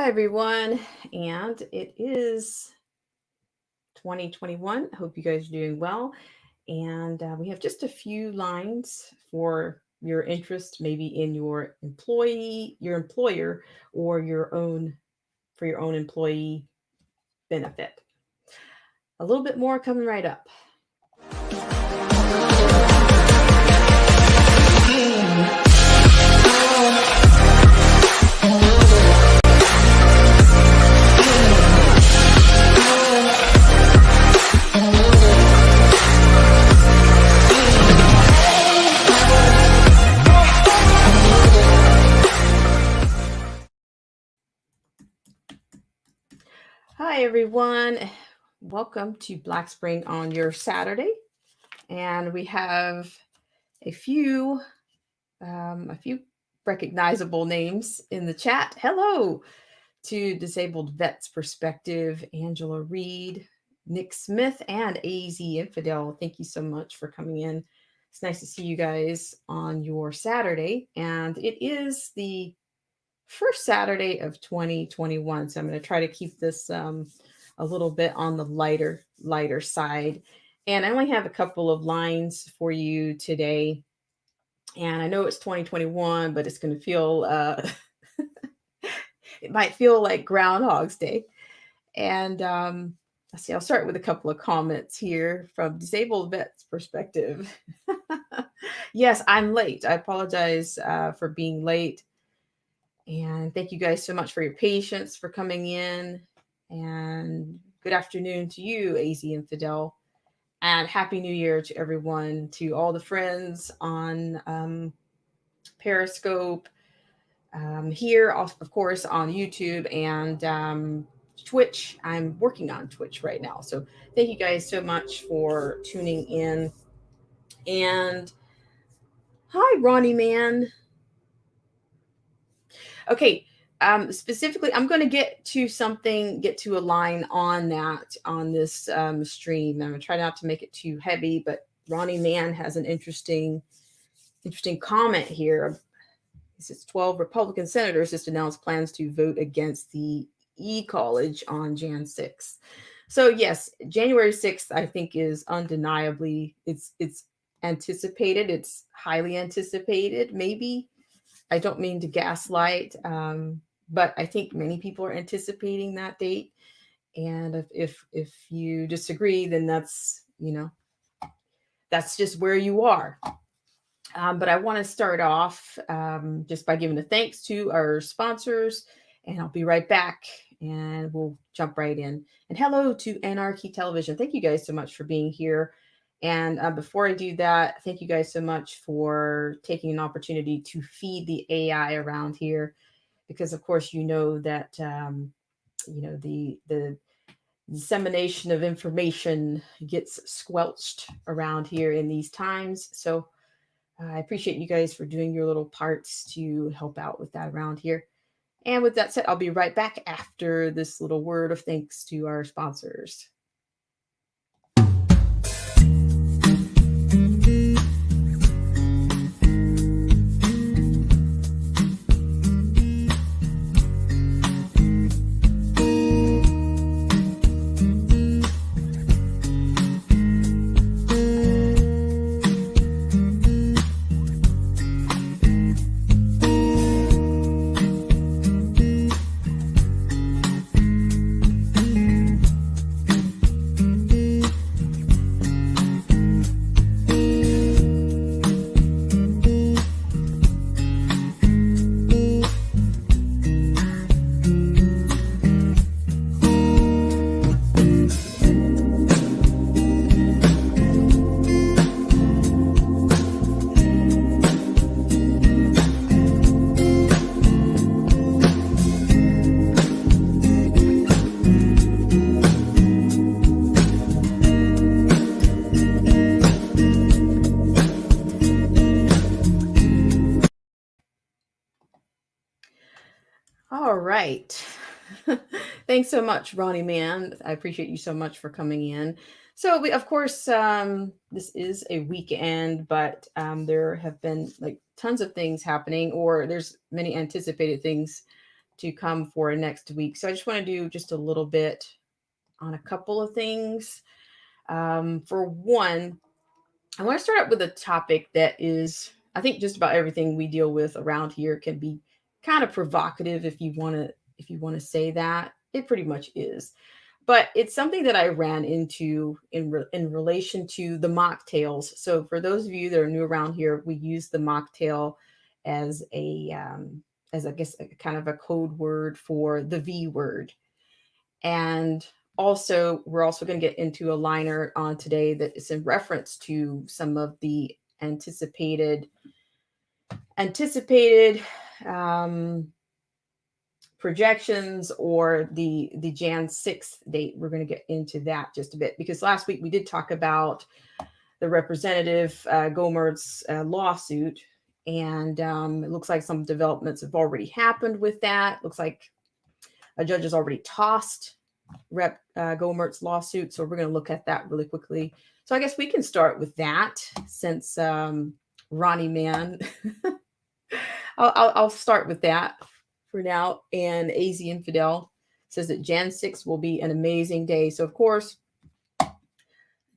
Hi, everyone. And it is 2021. Hope you guys are doing well. And we have just a few lines for your interest, maybe in your employee, your employer, or your own for your own employee benefit. A little bit more coming right up. Hi, everyone. Welcome to Black Spring on your Saturday. And we have a few a few recognizable names in the chat. Hello to Disabled Vets Perspective, Angela Reed, Nick Smith, and AZ Infidel. Thank you so much for coming in. It's nice to see you guys on your Saturday. And it is the first Saturday of 2021. So I'm going to try to keep this a little bit on the lighter side. And I only have a couple of lines for you today. And I know it's 2021, but it's going to feel, it might feel like Groundhog's Day. And let's see, I'll start with a couple of comments here from Disabled Vets Perspective. Yes, I'm late. I apologize for being late. And thank you guys so much for your patience for coming in. And good afternoon to you, AZ Infidel. And Happy New Year to everyone, to all the friends on Periscope, here, of course, on YouTube and Twitch. I'm working on Twitch right now. So thank you guys so much for tuning in. And hi, Ronnie Man. Okay. Specifically, I'm going to get to a line on that on this stream. I'm going to try not to make it too heavy, but Ronnie Man has an interesting comment here. He says 12 Republican senators just announced plans to vote against the e-college on Jan 6th. So yes, January 6th, I think is undeniably, it's anticipated. It's highly anticipated. Maybe I don't mean to gaslight, but I think many people are anticipating that date. And if you disagree, then that's just where you are. But I want to start off just by giving a thanks to our sponsors, and I'll be right back and we'll jump right in. And hello to Anarchy Television. Thank you guys so much for being here. And before I do that, thank you guys so much for taking an opportunity to feed the AI around here, because of course you know that the dissemination of information gets squelched around here in these times. So I appreciate you guys for doing your little parts to help out with that around here. And with that said, I'll be right back after this little word of thanks to our sponsors. All right. Thanks so much, Ronnie Man. I appreciate you so much for coming in. So we, of course, this is a weekend, but there have been like tons of things happening, or there's many anticipated things to come for next week. So I just want to do just a little bit on a couple of things. For one, I want to start out with a topic that is, I think, just about everything we deal with around here can be kind of provocative if you want to say that. It pretty much is. But it's something that I ran into in relation to the mocktails. So for those of you that are new around here, we use the mocktail as as I guess a kind of a code word for the V word. And also, we're also going to get into a liner on today that is in reference to some of the anticipated projections or the Jan 6th date. We're going to get into that just a bit because last week we did talk about the Representative Gohmert's lawsuit, and it looks like some developments have already happened with that. Looks like a judge has already tossed Rep Gohmert's lawsuit, so we're going to look at that really quickly. So I guess we can start with that since Ronnie Mann. I'll start with that for now. And AZ Infidel says that Jan 6 will be an amazing day. So of course, let's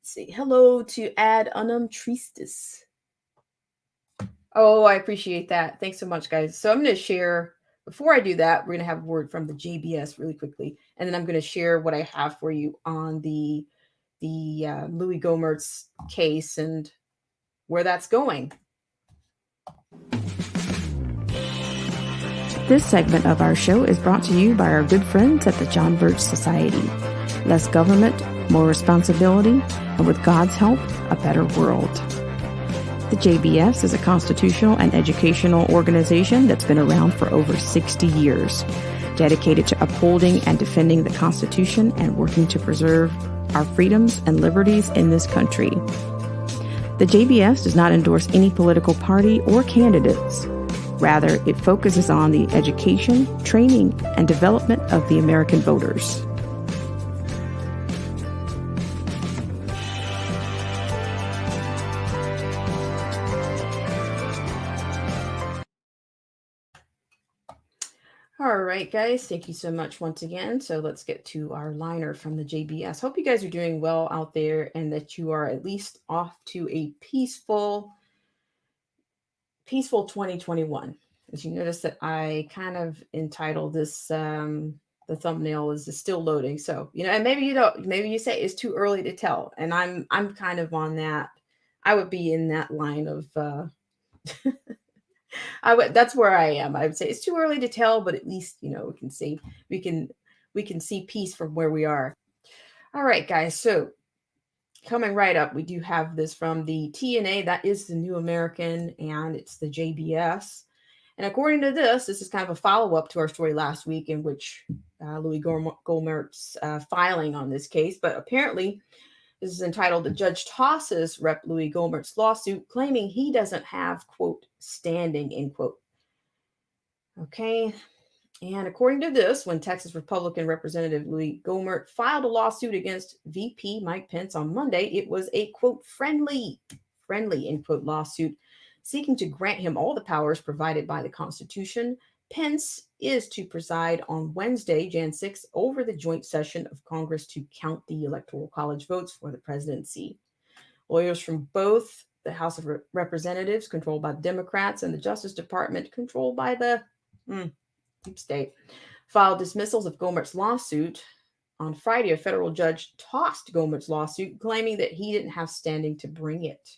see. Hello to Ad Unum Tristis. Oh, I appreciate that. Thanks so much, guys. So I'm going to share. Before I do that, we're going to have a word from the JBS really quickly, and then I'm going to share what I have for you on the Louis Gohmert's case and where that's going. This segment of our show is brought to you by our good friends at the John Birch Society. Less government, more responsibility, and with God's help, a better world. The JBS is a constitutional and educational organization that's been around for over 60 years, dedicated to upholding and defending the Constitution and working to preserve our freedoms and liberties in this country. The JBS does not endorse any political party or candidates. Rather, it focuses on the education, training, and development of the American voters. All right, guys, thank you so much once again. So let's get to our liner from the JBS. Hope you guys are doing well out there and that you are at least off to a peaceful 2021. As you notice that I kind of entitled this, the thumbnail is still loading. So, and maybe you say it's too early to tell. And I'm kind of on that. I would be in that line of, that's where I am. I would say it's too early to tell, but at least, we can see peace from where we are. All right, guys. So coming right up, we do have this from the TNA. That is the New American, and it's the JBS. And according to this is kind of a follow-up to our story last week in which Louis Gohmert's filing on this case. But apparently, this is entitled "The Judge Tosses Rep. Louis Gohmert's Lawsuit, Claiming He Doesn't Have, quote, standing," end quote. Okay. And according to this, when Texas Republican Representative Louis Gohmert filed a lawsuit against VP Mike Pence on Monday, it was a, quote, friendly, end quote, lawsuit seeking to grant him all the powers provided by the Constitution. Pence is to preside on Wednesday, Jan 6, over the joint session of Congress to count the Electoral College votes for the presidency. Lawyers from both the House of Representatives, controlled by the Democrats, and the Justice Department, controlled by the deep state, filed dismissals of Gohmert's lawsuit. On Friday, a federal judge tossed Gohmert's lawsuit, claiming that he didn't have standing to bring it.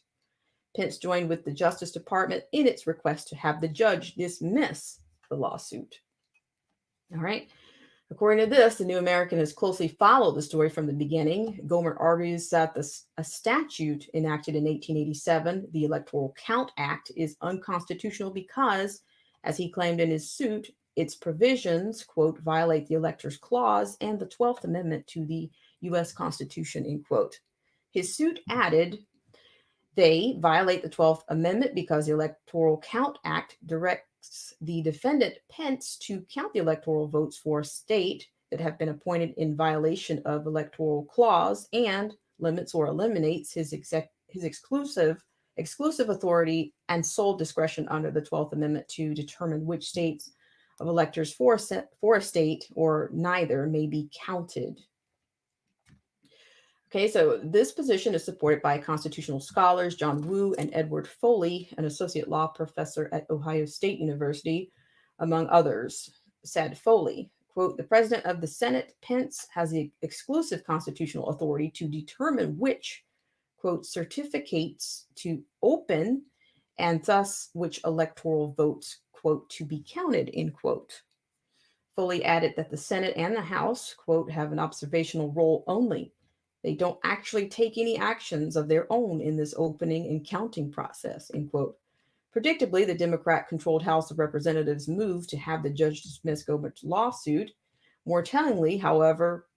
Pence joined with the Justice Department in its request to have the judge dismiss the lawsuit. All right. According to this, the New American has closely followed the story from the beginning. Gohmert argues that a statute enacted in 1887, the Electoral Count Act, is unconstitutional because, as he claimed in his suit, its provisions, quote, violate the Electors Clause and the 12th Amendment to the U.S. Constitution, end quote. His suit added, they violate the 12th Amendment because the Electoral Count Act directs the defendant Pence to count the electoral votes for a state that have been appointed in violation of Electoral Clause and limits or eliminates his exclusive authority and sole discretion under the 12th Amendment to determine which states of electors for a state or neither may be counted. Okay, so this position is supported by constitutional scholars John Wu and Edward Foley, an associate law professor at Ohio State University, among others. Said Foley, quote, the president of the Senate, Pence, has the exclusive constitutional authority to determine which, quote, certificates to open and thus which electoral votes, quote, to be counted, end quote. Foley added that the Senate and the House, quote, have an observational role only. They don't actually take any actions of their own in this opening and counting process, end quote. Predictably, the Democrat-controlled House of Representatives moved to have the judge dismiss Gohmert's lawsuit. More tellingly, however,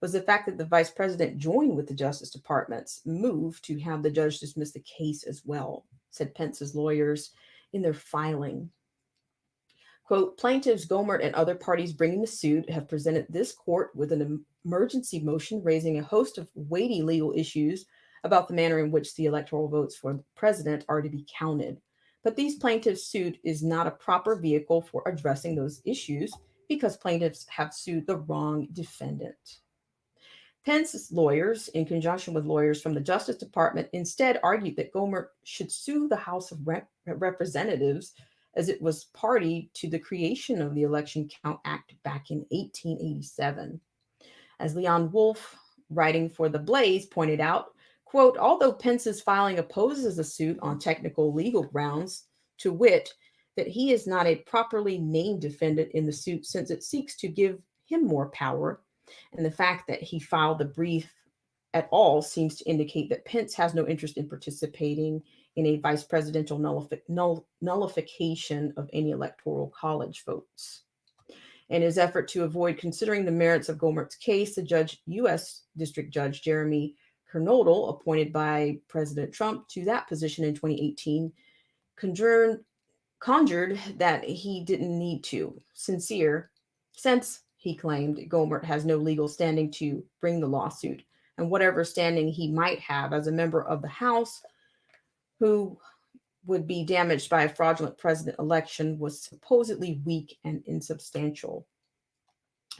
was the fact that the vice president joined with the Justice Department's move to have the judge dismiss the case as well, said Pence's lawyers in their filing. Quote, plaintiffs Gohmert and other parties bringing the suit have presented this court with an emergency motion raising a host of weighty legal issues about the manner in which the electoral votes for the president are to be counted. But these plaintiffs' suit is not a proper vehicle for addressing those issues because plaintiffs have sued the wrong defendant. Pence's lawyers, in conjunction with lawyers from the Justice Department, instead argued that Gohmert should sue the House of Representatives as it was party to the creation of the Election Count Act back in 1887. As Leon Wolf, writing for The Blaze, pointed out, quote, although Pence's filing opposes the suit on technical legal grounds, to wit, that he is not a properly named defendant in the suit since it seeks to give him more power, and the fact that he filed the brief at all seems to indicate that Pence has no interest in participating in a vice presidential nullification of any electoral college votes. In his effort to avoid considering the merits of Gohmert's case, the U.S. District Judge Jeremy Kernodle, appointed by President Trump to that position in 2018, conjured that he didn't need to, since he claimed Gohmert has no legal standing to bring the lawsuit, and whatever standing he might have as a member of the House who would be damaged by a fraudulent president election was supposedly weak and insubstantial.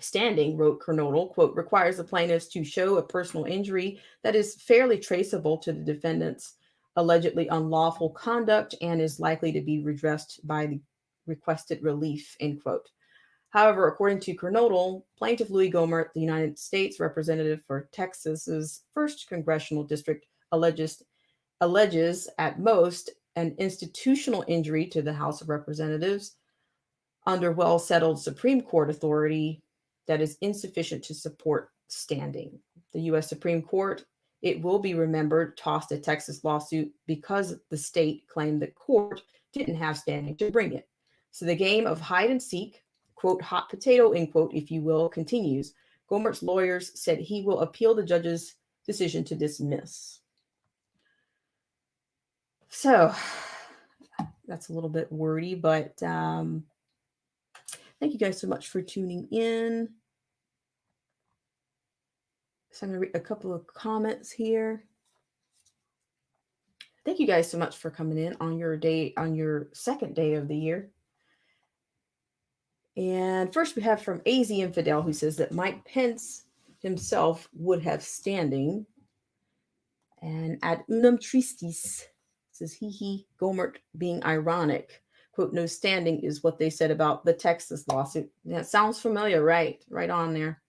Standing, wrote Kernodle, quote, requires the plaintiffs to show a personal injury that is fairly traceable to the defendant's allegedly unlawful conduct and is likely to be redressed by the requested relief, end quote. However, according to Kernodle, Plaintiff Louis Gohmert, the United States representative for Texas's 1st Congressional District, alleges at most an institutional injury to the House of Representatives under well-settled Supreme Court authority that is insufficient to support standing. The U.S. Supreme Court, it will be remembered, tossed a Texas lawsuit because the state claimed the court didn't have standing to bring it. So the game of hide and seek, quote, hot potato, end quote, if you will, continues. Gohmert's lawyers said he will appeal the judge's decision to dismiss. So that's a little bit wordy, but thank you guys so much for tuning in. So I'm going to read a couple of comments here. Thank you guys so much for coming in on your second day of the year. And first we have from AZ Infidel, who says that Mike Pence himself would have standing. And ad unum tristis says Gohmert being ironic. Quote, no standing is what they said about the Texas lawsuit. That sounds familiar, right? Right on there.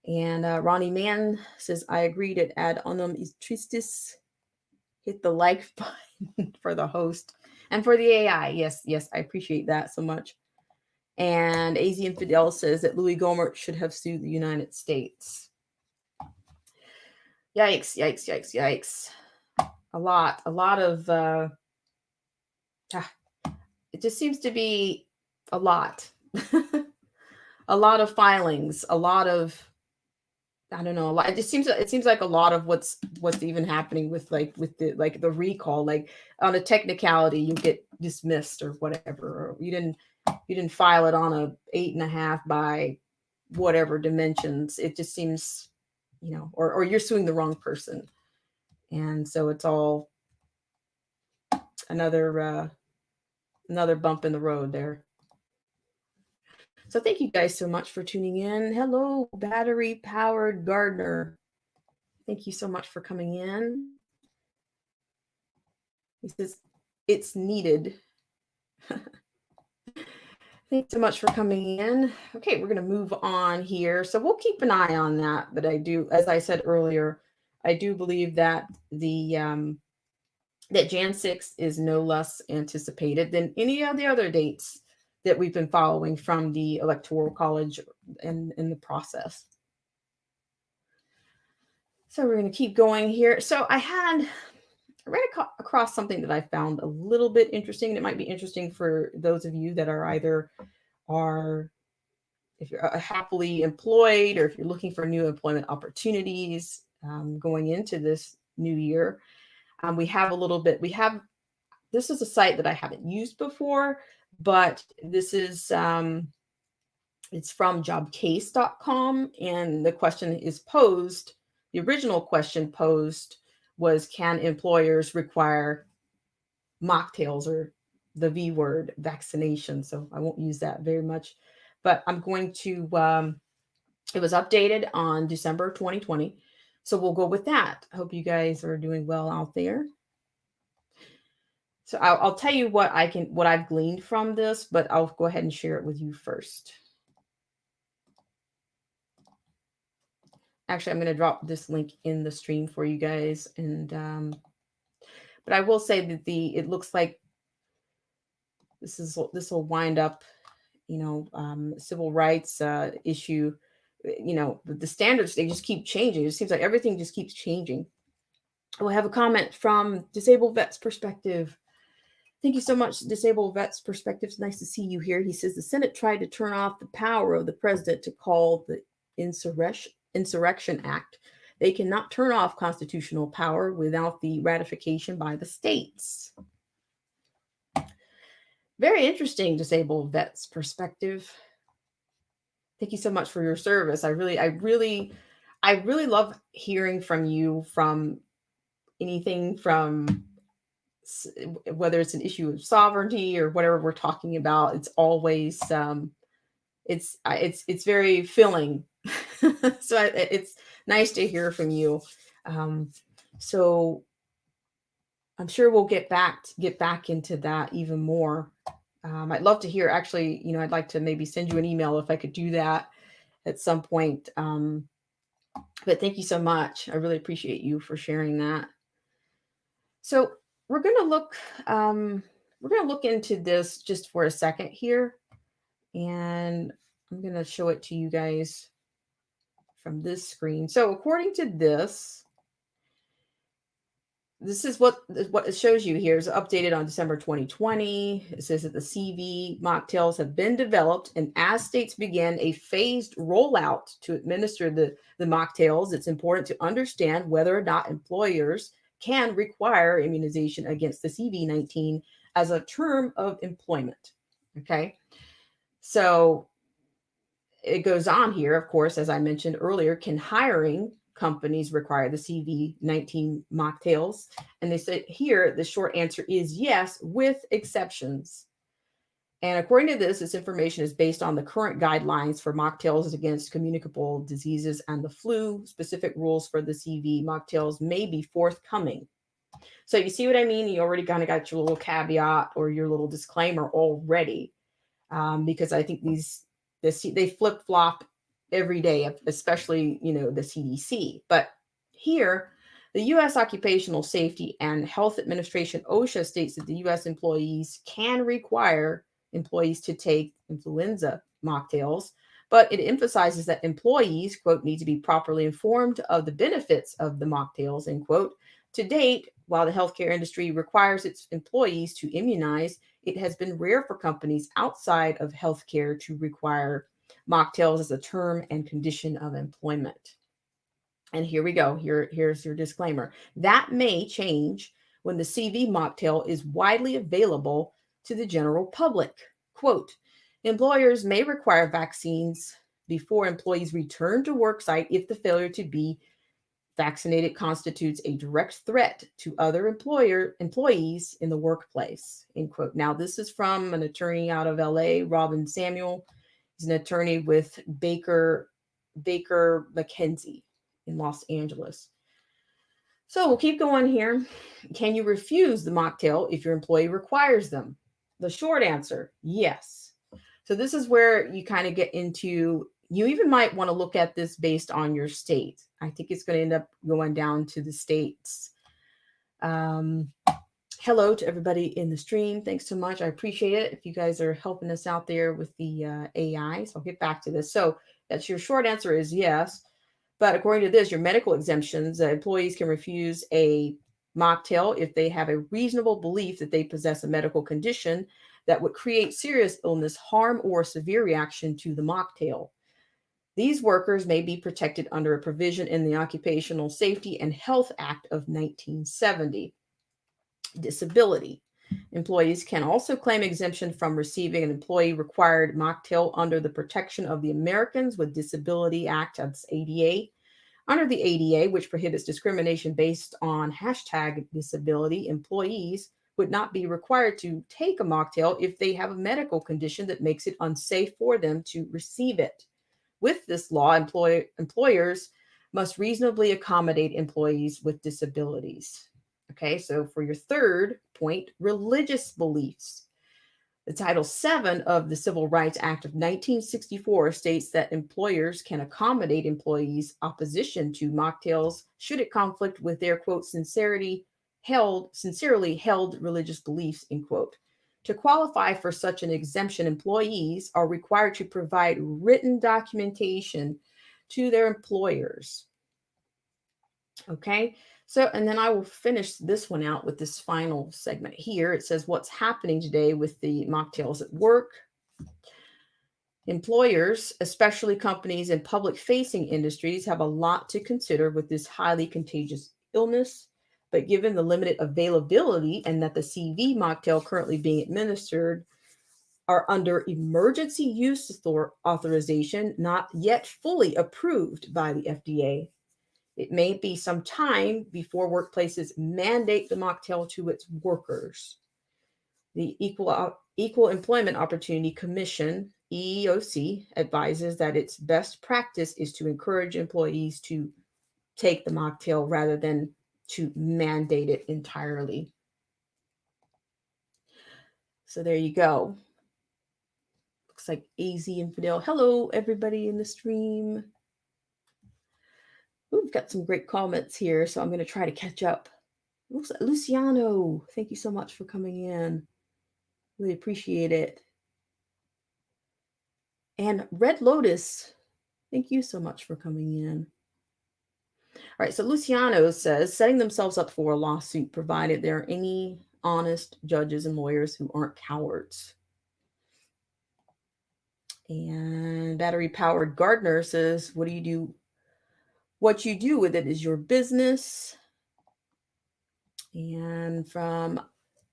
And Ronnie Mann says, I agreed at ad unum tristis. Hit the like button for the host and for the AI. Yes, I appreciate that so much. And AZ Infidel says that Louis Gohmert should have sued the United States. Yikes. A lot of, it just seems to be a lot. A lot of filings, a lot of, I don't know, it seems like a lot of what's even happening with the recall, like on a technicality, you get dismissed or whatever, or you didn't file it on a 8.5 by whatever dimensions. It just seems, or you're suing the wrong person. And so it's all another bump in the road there. So thank you guys so much for tuning in. Hello, battery powered gardener. Thank you so much for coming in. He says it's needed. Thanks so much for coming in. Okay, we're going to move on here. So we'll keep an eye on that. But I do, as I said earlier, I do believe that that Jan 6 is no less anticipated than any of the other dates that we've been following from the Electoral College and in the process. So we're going to keep going here. So I ran across something that I found a little bit interesting, and it might be interesting for those of you that if you're happily employed or if you're looking for new employment opportunities going into this new year. This is a site that I haven't used before, but this is, it's from jobcase.com. And the question is posed, the original question posed was, can employers require mocktails or the V word vaccination? So I won't use that very much, but I'm going to, it was updated on December 2020. So we'll go with that. I hope you guys are doing well out there. So I'll tell you what I've gleaned from this, but I'll go ahead and share it with you first. Actually, I'm going to drop this link in the stream for you guys. And, but I will say that it looks like this will wind up, civil rights issue, the standards, they just keep changing. It seems like everything just keeps changing. We'll have a comment from Disabled Vets Perspective. Thank you so much, Disabled Vets Perspective. It's nice to see you here. He says the Senate tried to turn off the power of the president to call the Insurrection Act. They cannot turn off constitutional power without the ratification by the states. Very interesting, Disabled Vets Perspective. Thank you so much for your service. I really love hearing from you from anything from whether it's an issue of sovereignty or whatever we're talking about. It's always it's very filling. So it's nice to hear from you. So I'm sure we'll get back into that even more. I'd love to hear, actually, I'd like to maybe send you an email if I could do that at some point. But thank you so much. I really appreciate you for sharing that. So we're going to look into this just for a second here. And I'm going to show it to you guys from this screen. So according to this is what it shows you here. Is updated on December 2020. It says that the CV mocktails have been developed, and as states begin a phased rollout to administer the mocktails, it's important to understand whether or not employers can require immunization against the CV-19 as a term of employment. Okay, so it goes on here, of course, as I mentioned earlier, can hiring companies require the CV-19 mocktails? And they said here, the short answer is yes, with exceptions. And according to this information is based on the current guidelines for mocktails against communicable diseases and the flu. Specific rules for the CV mocktails may be forthcoming. So you see what I mean? You already kind of got your little caveat or your little disclaimer already, because I think they flip-flop every day, especially, the CDC. But here, the U.S. Occupational Safety and Health Administration, OSHA, states that the U.S. employees can require employees to take influenza mocktails, but it emphasizes that employees, quote, need to be properly informed of the benefits of the mocktails, end quote. To date, while the healthcare industry requires its employees to immunize, it has been rare for companies outside of healthcare to require mocktails as a term and condition of employment. And here we go. Here's your disclaimer. That may change when the CV mocktail is widely available to the general public. Quote, employers may require vaccines before employees return to work site if the failure to be vaccinated constitutes a direct threat to other employees in the workplace, end quote. Now, this is from an attorney out of LA, Robin Samuel. He's an attorney with Baker McKenzie in Los Angeles. So we'll keep going here. Can you refuse the mocktail if your employee requires them? The short answer, yes. So this is where you kind of get into, you even might want to look at this based on your state. I think it's going to end up going down to the states. Hello to everybody in the stream. Thanks so much. I appreciate it. If you guys are helping us out there with the AI, so I'll get back to this. So that's your short answer is yes. But according to this, your medical exemptions, employees can refuse a mocktail if they have a reasonable belief that they possess a medical condition that would create serious illness, harm, or severe reaction to the mocktail. These workers may be protected under a provision in the Occupational Safety and Health Act of 1970. Disability. Employees can also claim exemption from receiving an employee-required mocktail under the Protection of the Americans with Disability Act, that's ADA. Under the ADA, which prohibits discrimination based on #disability, employees would not be required to take a mocktail if they have a medical condition that makes it unsafe for them to receive it. With this law, employers must reasonably accommodate employees with disabilities. Okay, so for your third point, religious beliefs. The Title VII of the Civil Rights Act of 1964 states that employers can accommodate employees' opposition to mocktails should it conflict with their, quote, sincerely held religious beliefs, end quote. To qualify for such an exemption, employees are required to provide written documentation to their employers. Okay, so, and then I will finish this one out with this final segment here. It says, what's happening today with the mocktails at work? Employers, especially companies in public-facing industries, have a lot to consider with this highly contagious illness. But given the limited availability and that the CV mocktail currently being administered are under emergency use authorization, not yet fully approved by the FDA, it may be some time before workplaces mandate the mocktail to its workers. The Equal Employment Opportunity Commission, EEOC, advises that its best practice is to encourage employees to take the mocktail rather than to mandate it entirely. So there you go. Looks like AZ Infidel. Hello, everybody in the stream. Ooh, we've got some great comments here, so I'm going to try to catch up. Looks like Luciano, thank you so much for coming in. Really appreciate it. And Red Lotus, thank you so much for coming in. All right, so Luciano says, setting themselves up for a lawsuit provided there are any honest judges and lawyers who aren't cowards. And Battery Powered Gardener says, what do you do? What you do with it is your business. And from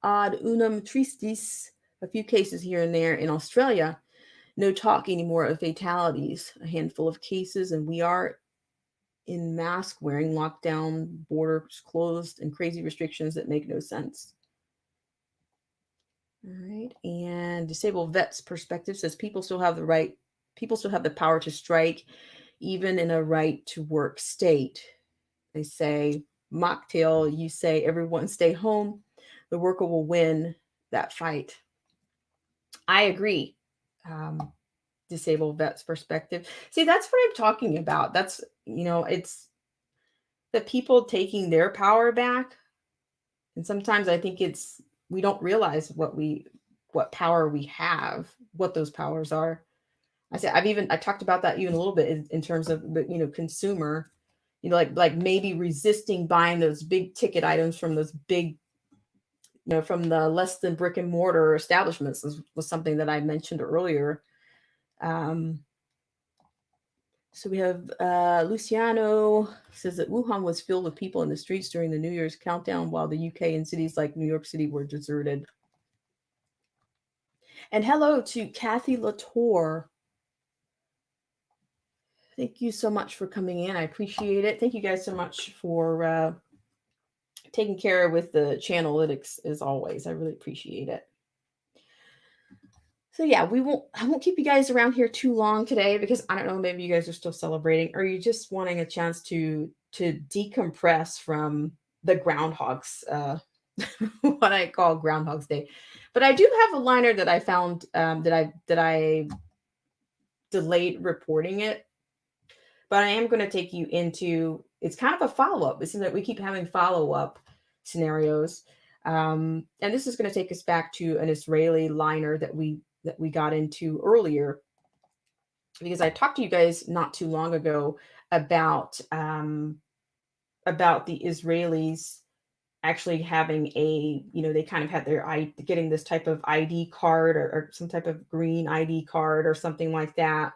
Ad Unum Tristis, a few cases here and there in Australia, no talk anymore of fatalities, a handful of cases, and we are in mask wearing, lockdown, borders closed, and crazy restrictions that make no sense. All right, and Disabled Vets Perspective says people still have the power to strike, even in a right to work state. They say, mocktail, you say everyone stay home, the worker will win that fight. I agree. Disabled Vets Perspective. See, that's what I'm talking about. That's, it's the people taking their power back. And sometimes I think we don't realize what power we have, what those powers are. I talked about that even a little bit in terms of, consumer, like maybe resisting buying those big ticket items from those big, from the less than brick and mortar establishments was something that I mentioned earlier. So we have Luciano says that Wuhan was filled with people in the streets during the New Year's countdown, while the UK and cities like New York City were deserted. And hello to Kathy Latour. Thank you so much for coming in. I appreciate it. Thank you guys so much for taking care with the channel analytics as always. I really appreciate it. So yeah, I won't keep you guys around here too long today because I don't know, maybe you guys are still celebrating or you just wanting a chance to decompress from the groundhogs, what I call Groundhog's Day. But I do have a liner that I found that I delayed reporting it, but I am going to take you into it's kind of a follow up. It seems like we keep having follow up scenarios, and this is going to take us back to an Israeli liner that we got into earlier because I talked to you guys not too long ago about about the Israelis actually having a they kind of had their getting this type of ID card or some type of green ID card or something like that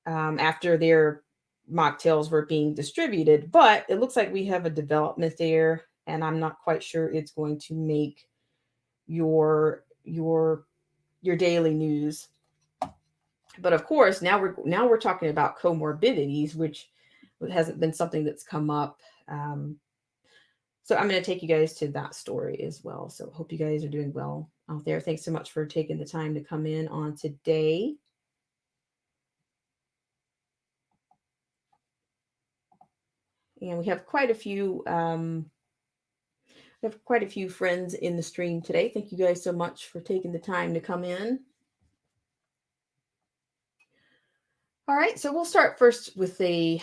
after their mocktails were being distributed. But it looks like we have a development there, and I'm not quite sure it's going to make your your daily news. But of course, now we're talking about comorbidities, which hasn't been something that's come up. So I'm going to take you guys to that story as well. So hope you guys are doing well out there. Thanks so much for taking the time to come in on today. And we have quite a few friends in the stream today. Thank you guys so much for taking the time to come in. All right, so we'll start first with the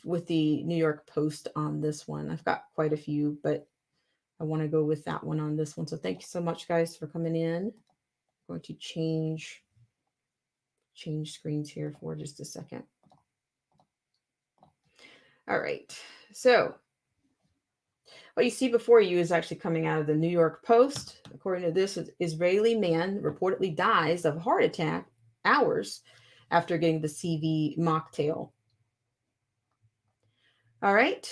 New York Post on this one. I've got quite a few, but I want to go with that one on this one. So thank you so much, guys, for coming in. I'm going to change screens here for just a second. All right, so what you see before you is actually coming out of the New York Post. According to this, an Israeli man reportedly dies of heart attack hours after getting the CV mocktail. All right.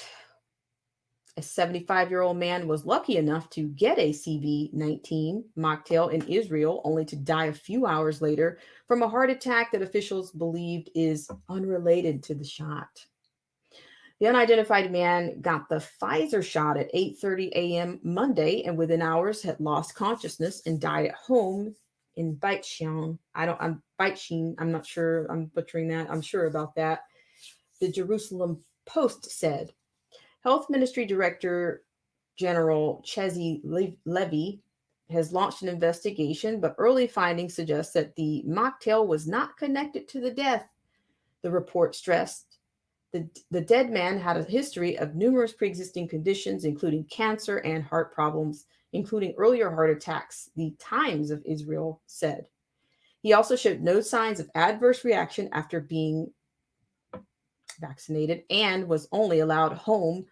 A 75-year-old man was lucky enough to get a CV-19 mocktail in Israel, only to die a few hours later from a heart attack that officials believed is unrelated to the shot. The unidentified man got the Pfizer shot at 8:30 a.m. Monday and within hours had lost consciousness and died at home in Beitshon. I'm not sure. I'm butchering that. I'm sure about that. The Jerusalem Post said. Health Ministry Director General Chezi Levy has launched an investigation, but early findings suggest that the mocktail was not connected to the death, the report stressed. The dead man had a history of numerous pre-existing conditions, including cancer and heart problems, including earlier heart attacks, the Times of Israel said. He also showed no signs of adverse reaction after being vaccinated and was only allowed home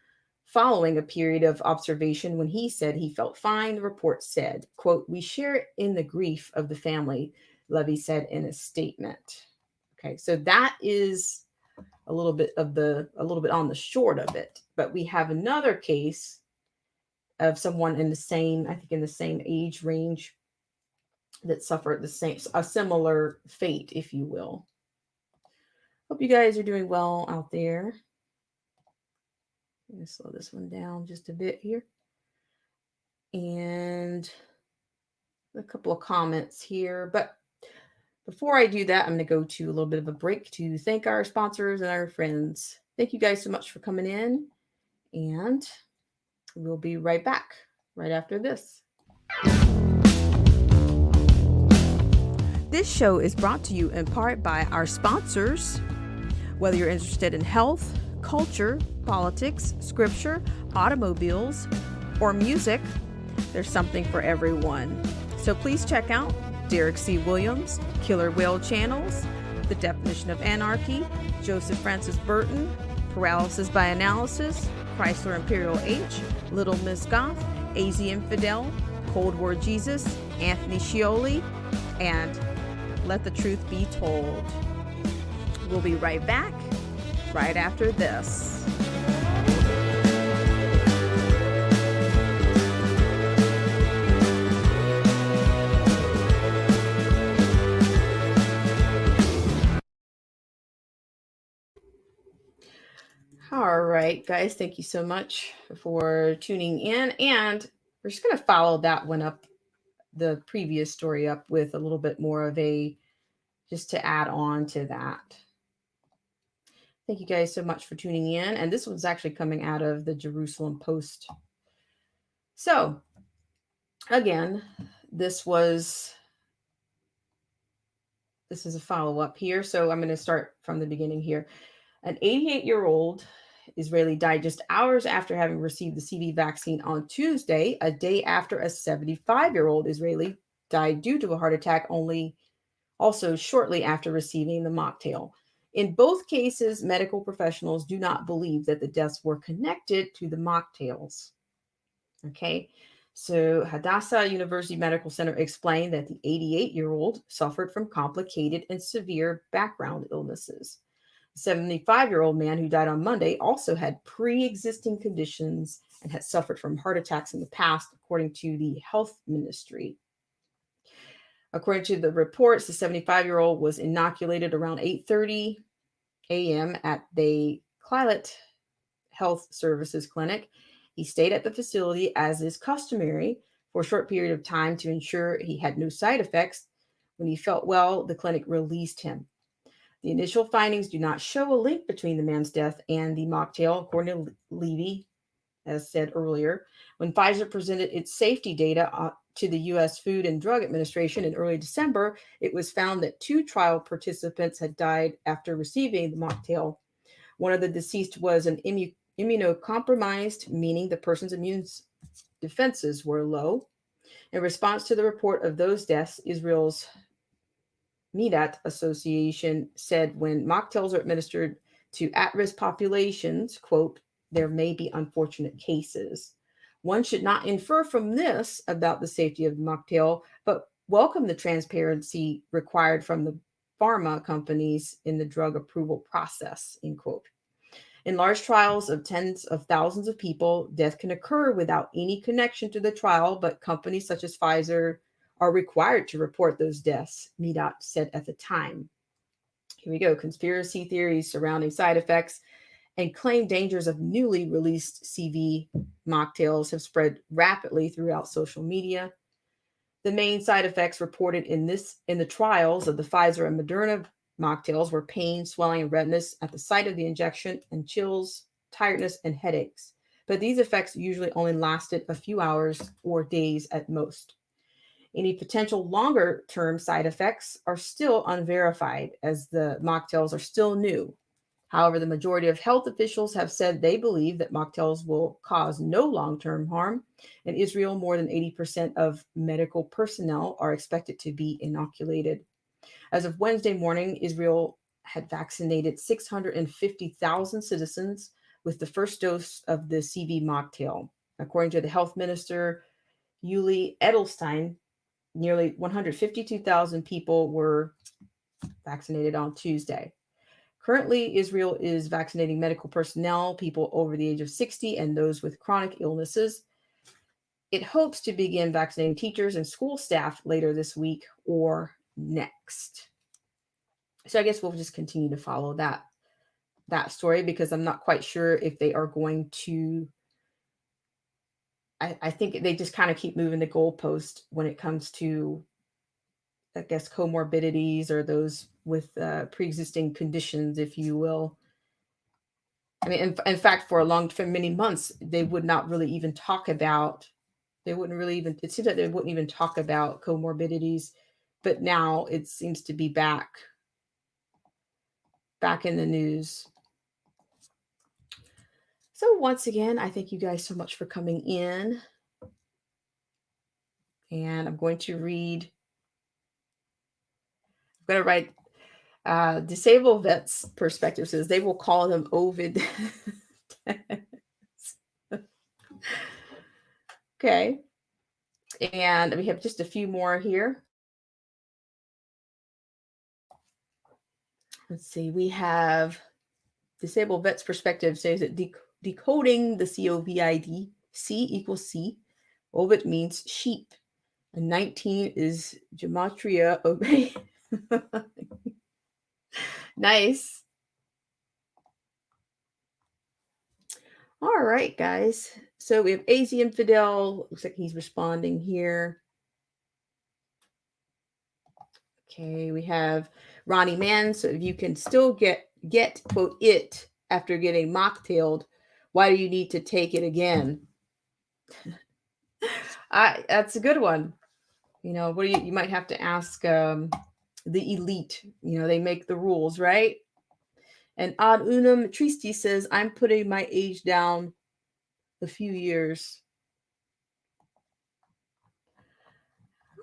following a period of observation when he said he felt fine. The report said, quote, "We share in the grief of the family," Levy said in a statement. Okay, so that is a little bit on the short of it. But we have another case of someone in the same age range that suffered a similar fate, if you will. Hope you guys are doing well out there. I'm going to slow this one down just a bit here. And a couple of comments here. But before I do that, I'm going to go to a little bit of a break to thank our sponsors and our friends. Thank you guys so much for coming in. And we'll be right back right after this. This show is brought to you in part by our sponsors. Whether you're interested in health, culture, politics, scripture, automobiles, or music, there's something for everyone. So please check out Derek C. Williams, Killer Whale Channels, The Definition of Anarchy, Joseph Francis Burton, Paralysis by Analysis, Chrysler Imperial H, Little Miss Goth, AZ Infidel, Cold War Jesus, Anthony Scioli, and Let the Truth Be Told. We'll be right back right after this. All right, guys, thank you so much for tuning in. And we're just going to follow that one up the previous story up with a little bit more of a, just to add on to that. Thank you guys so much for tuning in. And this one's actually coming out of the Jerusalem Post. So, again, this is a follow-up here. So I'm going to start from the beginning here. An 88-year-old Israeli died just hours after having received the CV vaccine on Tuesday, a day after a 75-year-old Israeli died due to a heart attack also shortly after receiving the mocktail. In both cases, medical professionals do not believe that the deaths were connected to the mocktails. Okay, so Hadassah University Medical Center explained that the 88-year-old suffered from complicated and severe background illnesses. The 75-year-old man who died on Monday also had pre-existing conditions and had suffered from heart attacks in the past, according to the health ministry. According to the reports, the 75-year-old was inoculated around 8:30 a.m. at the Claret Health Services Clinic. He stayed at the facility, as is customary, for a short period of time to ensure he had no side effects. When he felt well, the clinic released him. The initial findings do not show a link between the man's death and the mocktail, according to Levy, as said earlier. When Pfizer presented its safety data to the U.S. Food and Drug Administration in early December, it was found that 2 trial participants had died after receiving the mocktail. One of the deceased was an immunocompromised, meaning the person's immune defenses were low. In response to the report of those deaths, Israel's Medat Association said when mocktails are administered to at-risk populations, quote, there may be unfortunate cases. One should not infer from this about the safety of the mocktail, but welcome the transparency required from the pharma companies in the drug approval process, end quote. In large trials of tens of thousands of people, death can occur without any connection to the trial, but companies such as Pfizer are required to report those deaths, Medat said at the time. Here we go. Conspiracy theories surrounding side effects and claimed dangers of newly released CV mocktails have spread rapidly throughout social media. The main side effects reported in the trials of the Pfizer and Moderna mocktails were pain, swelling, and redness at the site of the injection, and chills, tiredness, and headaches. But these effects usually only lasted a few hours or days at most. Any potential longer-term side effects are still unverified, as the mocktails are still new. However, the majority of health officials have said they believe that mocktails will cause no long-term harm. In Israel, more than 80% of medical personnel are expected to be inoculated. As of Wednesday morning, Israel had vaccinated 650,000 citizens with the first dose of the CV mocktail. According to the health minister, Yuli Edelstein, nearly 152,000 people were vaccinated on Tuesday. Currently, Israel is vaccinating medical personnel, people over the age of 60, and those with chronic illnesses. It hopes to begin vaccinating teachers and school staff later this week or next. So I guess we'll just continue to follow that story, because I'm not quite sure if they are going to. I think they just kind of keep moving the goalpost when it comes to, I guess, comorbidities or those with pre-existing conditions, if you will. I mean, in fact, for many months, they would not really even talk about. It seems like they wouldn't even talk about comorbidities, but now it seems to be back in the news. So once again, I thank you guys so much for coming in. And I'm going to write Disabled Vets Perspective says they will call them Ovid. Okay. And we have just a few more here. Let's see. We have Disabled Vets Perspective says that decoding the COVID, C equals C. Ovid means sheep. And 19 is gematria obey. Nice. All right, guys. So we have AZ Infidel. Looks like he's responding here. Okay, we have Ronnie Mann. So if you can still get quote it after getting mocktailed, why do you need to take it again? That's a good one. What do you might have to ask the elite. They make the rules, right? And Ad Unum Tristi says, I'm putting my age down a few years.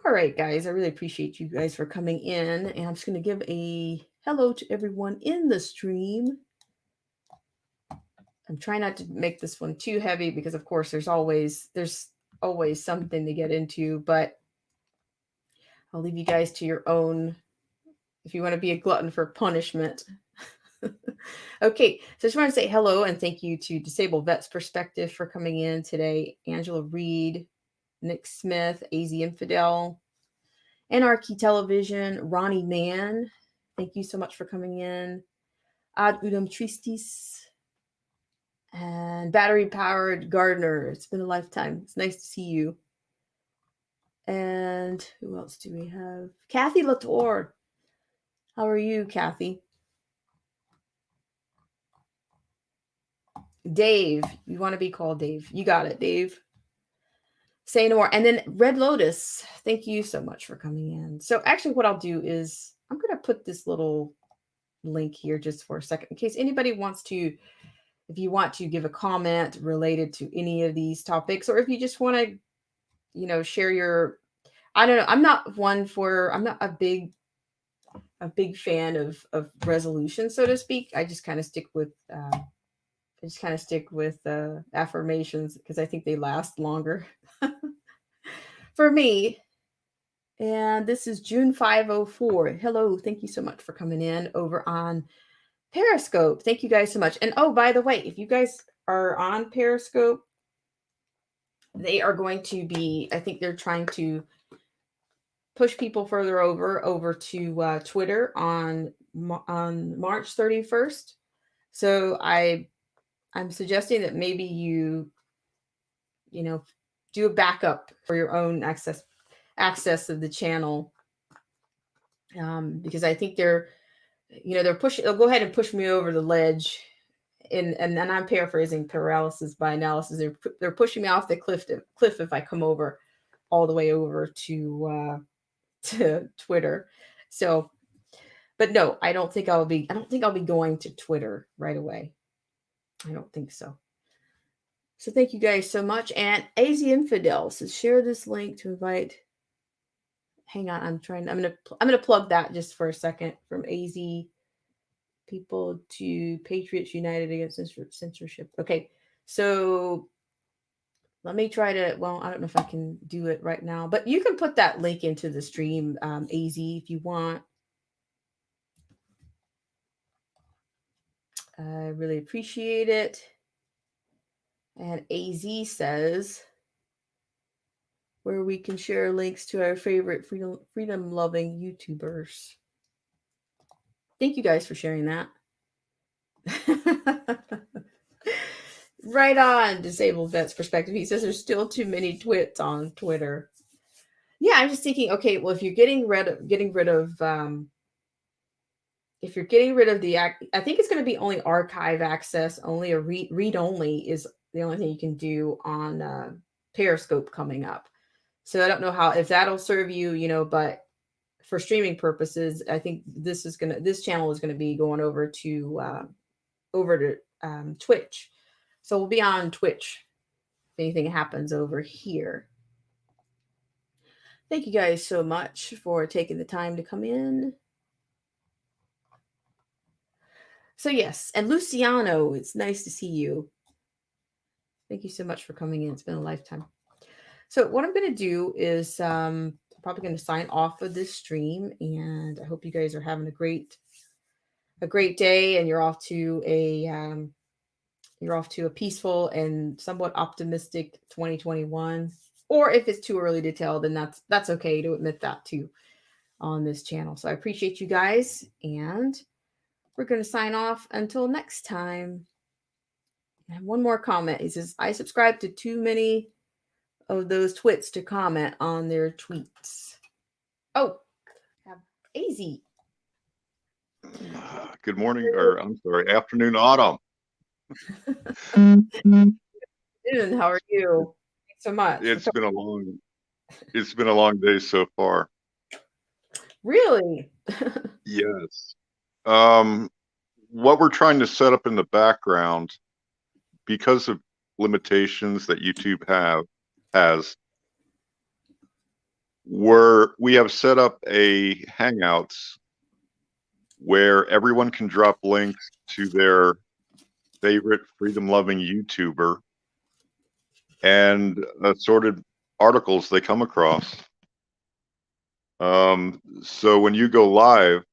All right, guys, I really appreciate you guys for coming in. And I'm just going to give a hello to everyone in the stream. I'm trying not to make this one too heavy because, of course, there's always something to get into, but I'll leave you guys to your own if you want to be a glutton for punishment. Okay, so I just want to say hello and thank you to Disabled Vets Perspective for coming in today. Angela Reed, Nick Smith, AZ Infidel, Anarchy Television, Ronnie Mann. Thank you so much for coming in. Ad Udum Tristis and Battery Powered Gardener. It's been a lifetime. It's nice to see you. And who else do we have? Kathy Latour. How are you, Kathy? Dave. You want to be called Dave. You got it, Dave. Say no more. And then Red Lotus. Thank you so much for coming in. So actually what I'll do is I'm going to put this little link here just for a second in case anybody wants to, if you want to give a comment related to any of these topics, or if you just want to, share your, I don't know. I'm not a big fan of resolution, so to speak. I just kind of stick with, affirmations because I think they last longer for me. And this is June 504. Hello. Thank you so much for coming in over on Periscope. Thank you guys so much. And oh, by the way, if you guys are on Periscope, they are going to be, I think they're trying to push people further over to Twitter on March 31st. So I'm suggesting that maybe you do a backup for your own access of the channel, because I think they're pushing. They'll go ahead and push me over the ledge, and then I'm paraphrasing paralysis by analysis. They're pushing me off the cliff if I come over all the way over to Twitter. So, but no, I don't think I'll be going to Twitter right away. I don't think so. So thank you guys so much. And AZ Infidel says, share this link to invite. Hang on, I'm gonna plug that just for a second from AZ people to Patriots United Against Censorship. Okay, so let me try to, well, I don't know if I can do it right now, but you can put that link into the stream, AZ, if you want. I really appreciate it. And AZ says, where we can share links to our favorite freedom-loving YouTubers. Thank you guys for sharing that. Right on, Disabled Vets Perspective. He says there's still too many twits on Twitter. Yeah, I'm just thinking, okay, well, if you're getting rid of if you're getting rid of I think it's going to be only archive access, only a read only is the only thing you can do on Periscope coming up. So I don't know if that'll serve you, but for streaming purposes, I think this channel is going to be going over to Twitch. So we'll be on Twitch if anything happens over here. Thank you guys so much for taking the time to come in. So yes, and Luciano, it's nice to see you. Thank you so much for coming in. It's been a lifetime. So what I'm going to do is I'm probably going to sign off of this stream, and I hope you guys are having a great day, and you're off to a peaceful and somewhat optimistic 2021. Or if it's too early to tell, then that's okay to admit that too on this channel. So I appreciate you guys, and we're going to sign off until next time. And one more comment. He says, I subscribe to too many of those twits to comment on their tweets. Oh, I have Easy. Good morning, or I'm sorry, afternoon, Autumn. Dude, how are you? Thanks so much. It's been a long day so far. Really? Yes. What we're trying to set up in the background, because of limitations that YouTube has, we have set up a Hangouts where everyone can drop links to their favorite freedom-loving YouTuber and assorted articles they come across. So when you go live,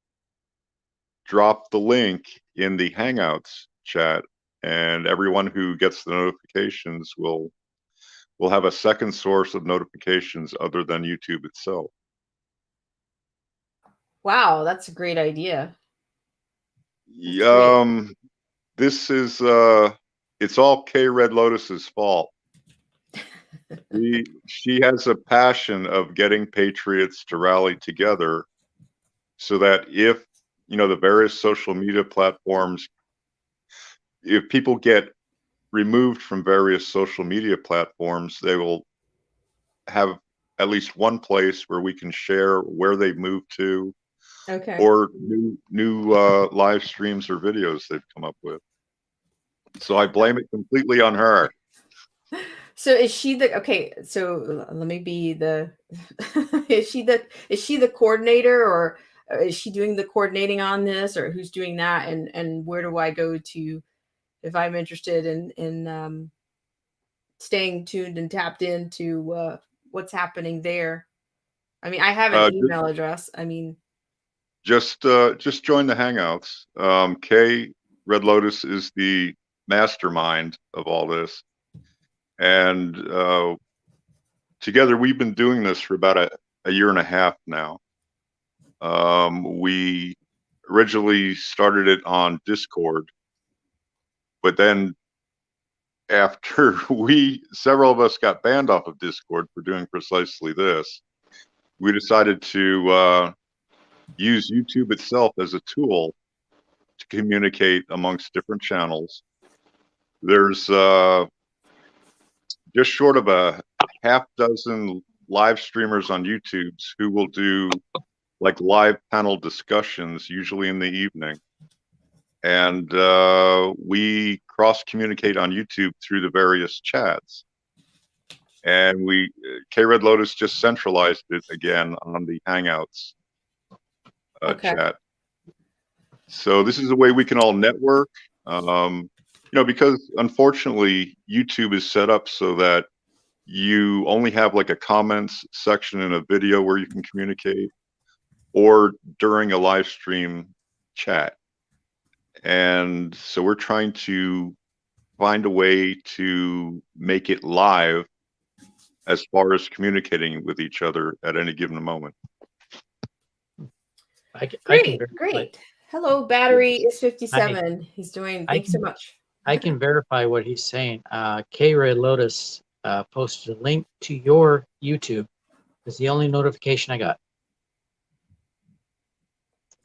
drop the link in the Hangouts chat, and everyone who gets the notifications will have a second source of notifications other than YouTube itself. Wow, that's a great idea. This is it's all K Red Lotus's fault. She has a passion of getting patriots to rally together so that if, the various social media platforms, if people get removed from various social media platforms, they will have at least one place where we can share where they've moved to, Okay. or new live streams or videos they've come up with. So I blame it completely on her. So is she okay? So let me be the. is she the coordinator, or is she doing the coordinating on this, or who's doing that? And where do I go to if I'm interested in staying tuned and tapped into what's happening there? I mean, I have an email address. I mean, just join the Hangouts. K Red Lotus is the mastermind of all this, and together we've been doing this for about a year and a half now. We originally started it on Discord, but then after several of us got banned off of Discord for doing precisely this, we decided to use YouTube itself as a tool to communicate amongst different channels. There's just short of a half dozen live streamers on YouTube who will do like live panel discussions, usually in the evening. And we cross-communicate on YouTube through the various chats. And K Red Lotus just centralized it again on the Hangouts chat. So this is a way we can all network, because unfortunately YouTube is set up so that you only have like a comments section in a video where you can communicate, or during a live stream chat. And so we're trying to find a way to make it live as far as communicating with each other at any given moment. Great. Hello, battery is 57. He's doing. Thanks so much. I can verify what he's saying. K Red Lotus posted a link to your YouTube. It's the only notification I got.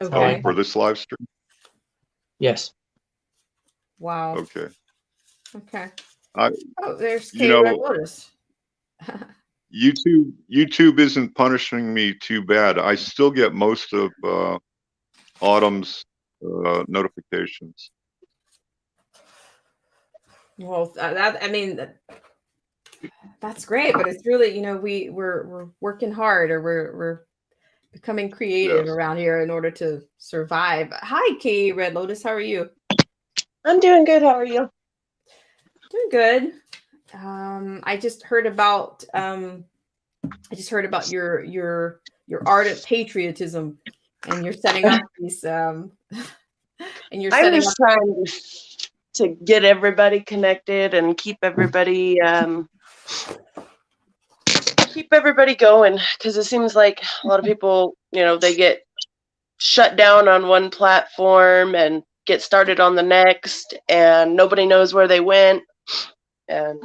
Okay. For this live stream? Yes. Wow. Okay. There's K Red Lotus. YouTube isn't punishing me too bad. I still get most of Autumn's notifications. Well, that's great, but it's really, we're working hard, or we're becoming creative around here in order to survive. Hi, K Red Lotus. How are you? I'm doing good. How are you? Doing good. I just heard about your ardent patriotism, and you're setting up these I'm just trying to get everybody connected and keep everybody going, because it seems like a lot of people, they get shut down on one platform and get started on the next, and nobody knows where they went. And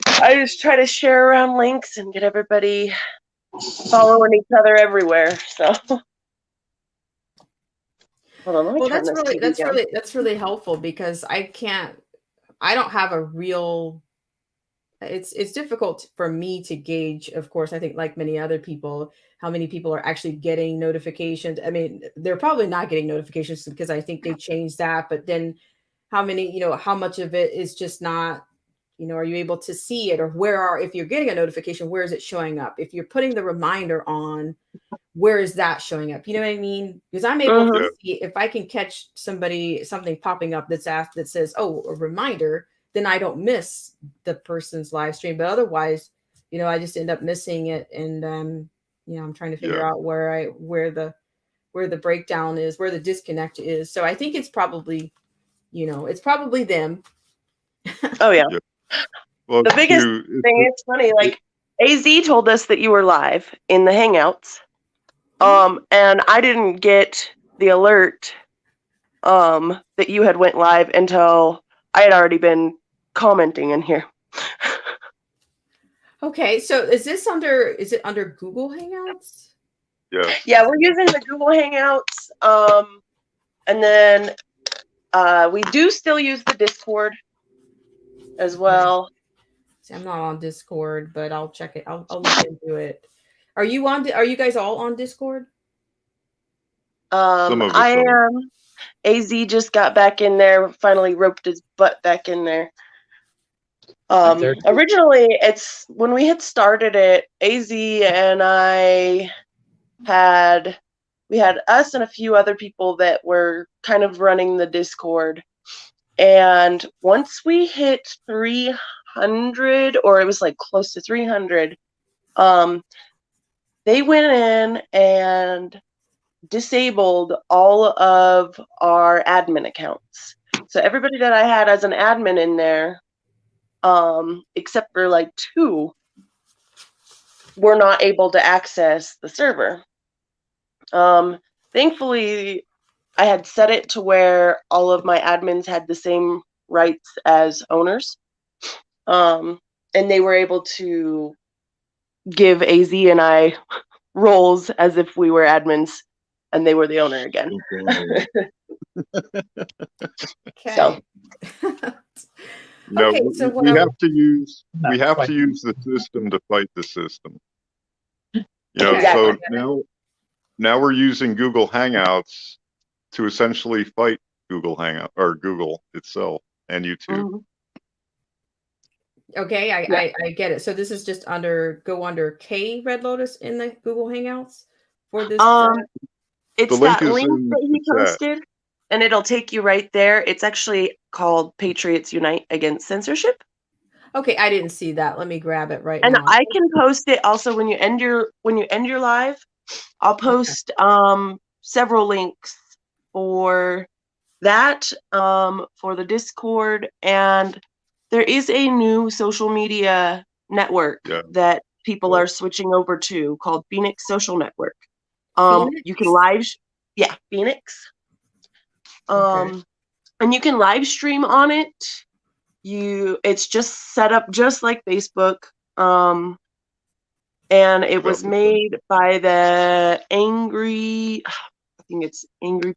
I just try to share around links and get everybody following each other everywhere. So hold on, let me Well, turn this TV down. that's really helpful because I don't have a real it's difficult for me to gauge, of course, I think like many other people, how many people are actually getting notifications. I mean, they're probably not getting notifications because I think they changed that, but then how many, how much of it is just not, are you able to see it, or if you're getting a notification, where is it showing up? If you're putting the reminder on, where is that showing up? You know what I mean? Because I'm able Mhm. to see if I can catch something popping up that says, oh, a reminder, then I don't miss the person's live stream. But otherwise, I just end up missing it. And I'm trying to figure out where the breakdown is, where the disconnect is. So I think it's probably, it's probably them. Oh yeah. Yeah. Well, The biggest thing, it's funny, like AZ told us that you were live in the Hangouts. And I didn't get the alert that you had went live until I had already been commenting in here. Okay, so is it under Google Hangouts? yeah. Yeah, we're using the Google Hangouts. And then we do still use the Discord as well. See, I'm not on Discord, but I'll check it. I'll look into it. Are you guys all on Discord? Some of us I are. am. AZ just got back in there, finally roped his butt back in there. Originally, it's when we had started it, AZ and I we had us and a few other people that were kind of running the Discord. And once we hit 300, or it was like close to 300, they went in and disabled all of our admin accounts. So everybody that I had as an admin in there, except for like 2, were not able to access the server. Thankfully, I had set it to where all of my admins had the same rights as owners. And they were able to give AZ and I roles as if we were admins and they were the owner again. Okay. So. No, Okay, so we have to use the system to fight the system. Exactly. So now we're using Google Hangouts to essentially fight Google Hangout or Google itself and YouTube. Mhm. Okay, I get it. So this is just go under K Red Lotus in the Google Hangouts for this. It's The link that is link in that he the chat. posted, and it'll take you right there. It's actually called Patriots Unite Against Censorship. Okay, I didn't see that. Let me grab it right And now. I can post it also when you end your live. I'll post several links for that, for the Discord, and there is a new social media network that people are switching over to called Phoenix Social Network. Phoenix? You can Phoenix. Okay. And you can live stream on it. It's just set up just like Facebook. And it was made by the Angry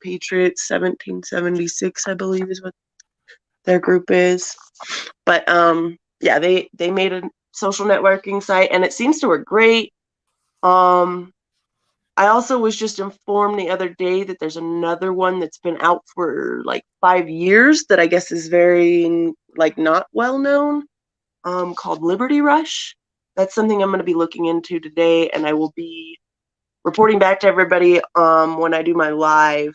Patriots 1776, I believe is what their group is. But they made a social networking site and it seems to work great. I also was just informed the other day that there's another one that's been out for like 5 years that I guess is very not well known, called Liberty Rush. That's something I'm going to be looking into today, and I will be reporting back to everybody when I do my live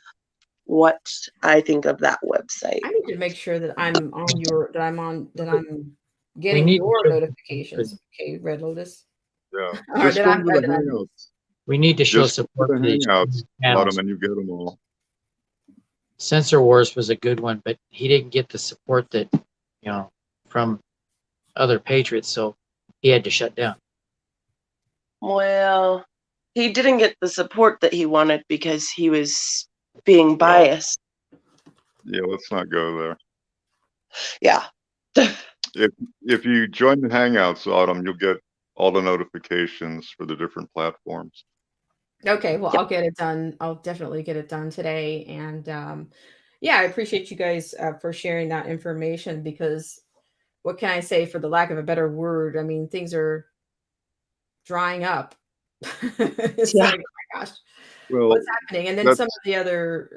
what I think of that website. I need to make sure that I'm getting your notifications. Okay, Red Lotus. Yeah. Just go to the Hangouts. We need to show Just support for for the these Hangouts, channels. and you get them all. Censor Wars was a good one, but he didn't get the support that, from other Patriots, so he had to shut down. Well, he didn't get the support that he wanted because he was being biased. Yeah, let's not go there. Yeah. If you join the Hangouts, Autumn, you'll get all the notifications for the different platforms. Okay, well, Yep. I'll get it done. I'll definitely get it done today. And yeah, I appreciate you guys for sharing that information because what can I say for the lack of a better word? I mean, things are drying up. It's Yeah. like, oh my gosh, Well, what's happening? And then some that's of the other,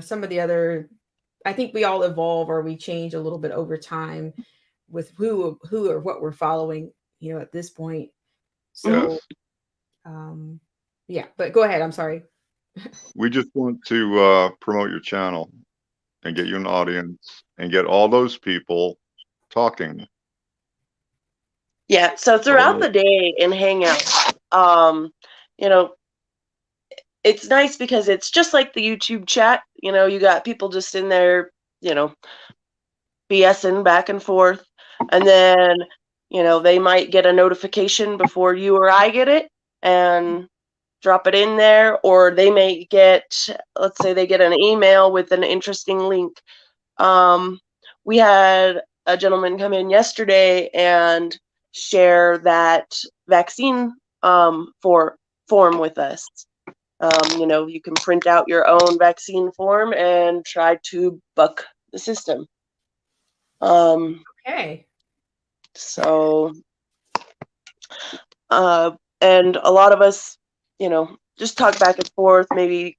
some of the other, I think we all evolve or we change a little bit over time with who or what we're following, at this point. Mhm. So, yes. yeah, but go ahead. I'm sorry. We just want to promote your channel and get you an audience and get all those people talking. Yeah. So throughout the day in Hangouts, you know, it's nice because it's just like the YouTube chat. You got people just in there, BSing back and forth. And then, they might get a notification before you or I get it and drop it in there. Or they may get, let's say they get an email with an interesting link. We had a gentleman come in yesterday and share that vaccine form with us. You can print out your own vaccine form and try to buck the system. Okay. So, and a lot of us, just talk back and forth, maybe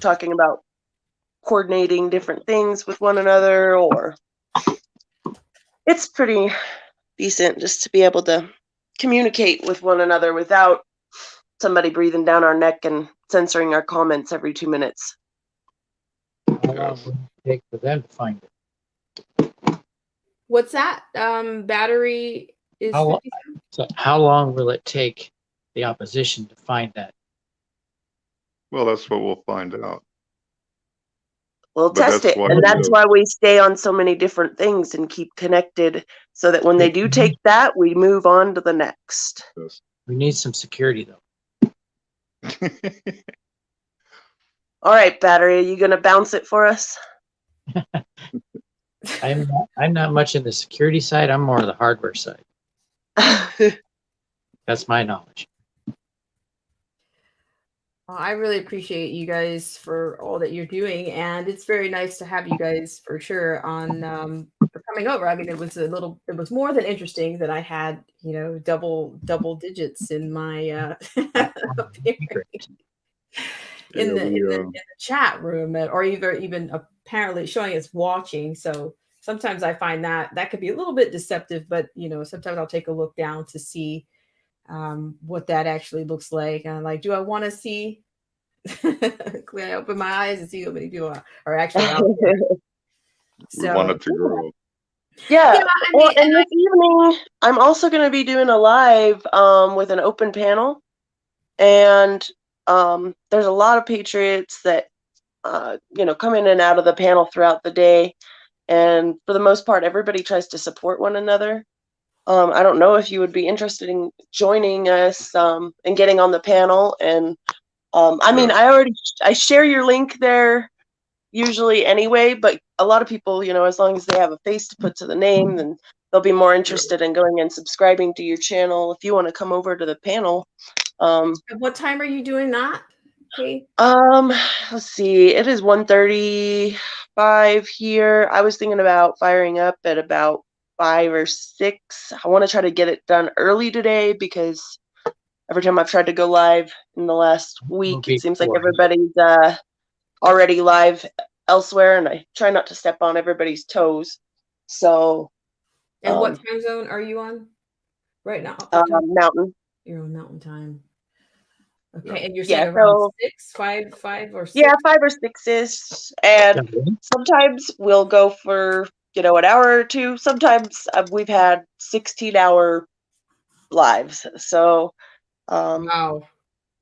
talking about coordinating different things with one another, or it's pretty decent just to be able to communicate with one another without somebody breathing down our neck and censoring our comments every 2 minutes. How long will it take for them to find it? What's that? Battery is How, 50 cents? so how long will it take the opposition to find that? Well, that's what we'll find out. We'll But test that's it. why And we that's have- why we stay on so many different things and keep connected so that when they do take that, we move on to the next. this. We need some security though. All right, Battery, are you going to bounce it for us? I'm not much in the security side. I'm more the hardware side. That's my knowledge. Well, I really appreciate you guys for all that you're doing, and it's very nice to have you guys for sure on for coming over. I mean, it was more than interesting that I had double digits in my appearance in the chat room, or even apparently showing us watching. So sometimes I find that could be a little bit deceptive, but sometimes I'll take a look down to see what that actually looks like. And I'm like, do I want to see? Can I open my eyes and see how many people are actually out there? We want it to grow. Yeah. I Well, mean, and this evening, I'm also going to be doing a live with an open panel. And there's a lot of patriots that, come in and out of the panel throughout the day. And for the most part, everybody tries to support one another. I don't know if you would be interested in joining us and getting on the panel. And I mean, I share your link there usually anyway, but a lot of people, as long as they have a face to put to the name, then they'll be more interested in going and subscribing to your channel. If you want to come over to the panel. what time are you doing that? Okay. Let's see. It is 1:35 here. I was thinking about firing up at about 5 or 6. I want to try to get it done early today because every time I've tried to go live in the last week, it seems like everybody's already live elsewhere, and I try not to step on everybody's toes. So. And what time zone are you on right now? Mountain. You're on Mountain Time. Okay, and you're saying around so 6, 5 or 6? Yeah, 5 or 6 is, and sometimes we'll go for an hour or two. Sometimes we've had 16-hour lives. So, wow,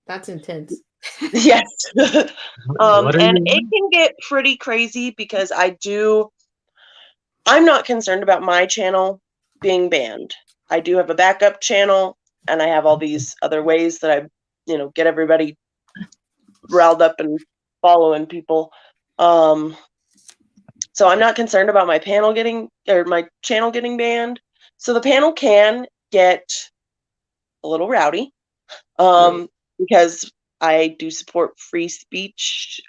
that's intense. Yes, and it can get pretty crazy because I'm not concerned about my channel being banned. I do have a backup channel, and I have all these other ways that I, get everybody riled up and following people. So I'm not concerned about my channel getting banned. So the panel can get a little rowdy, because I do support free speech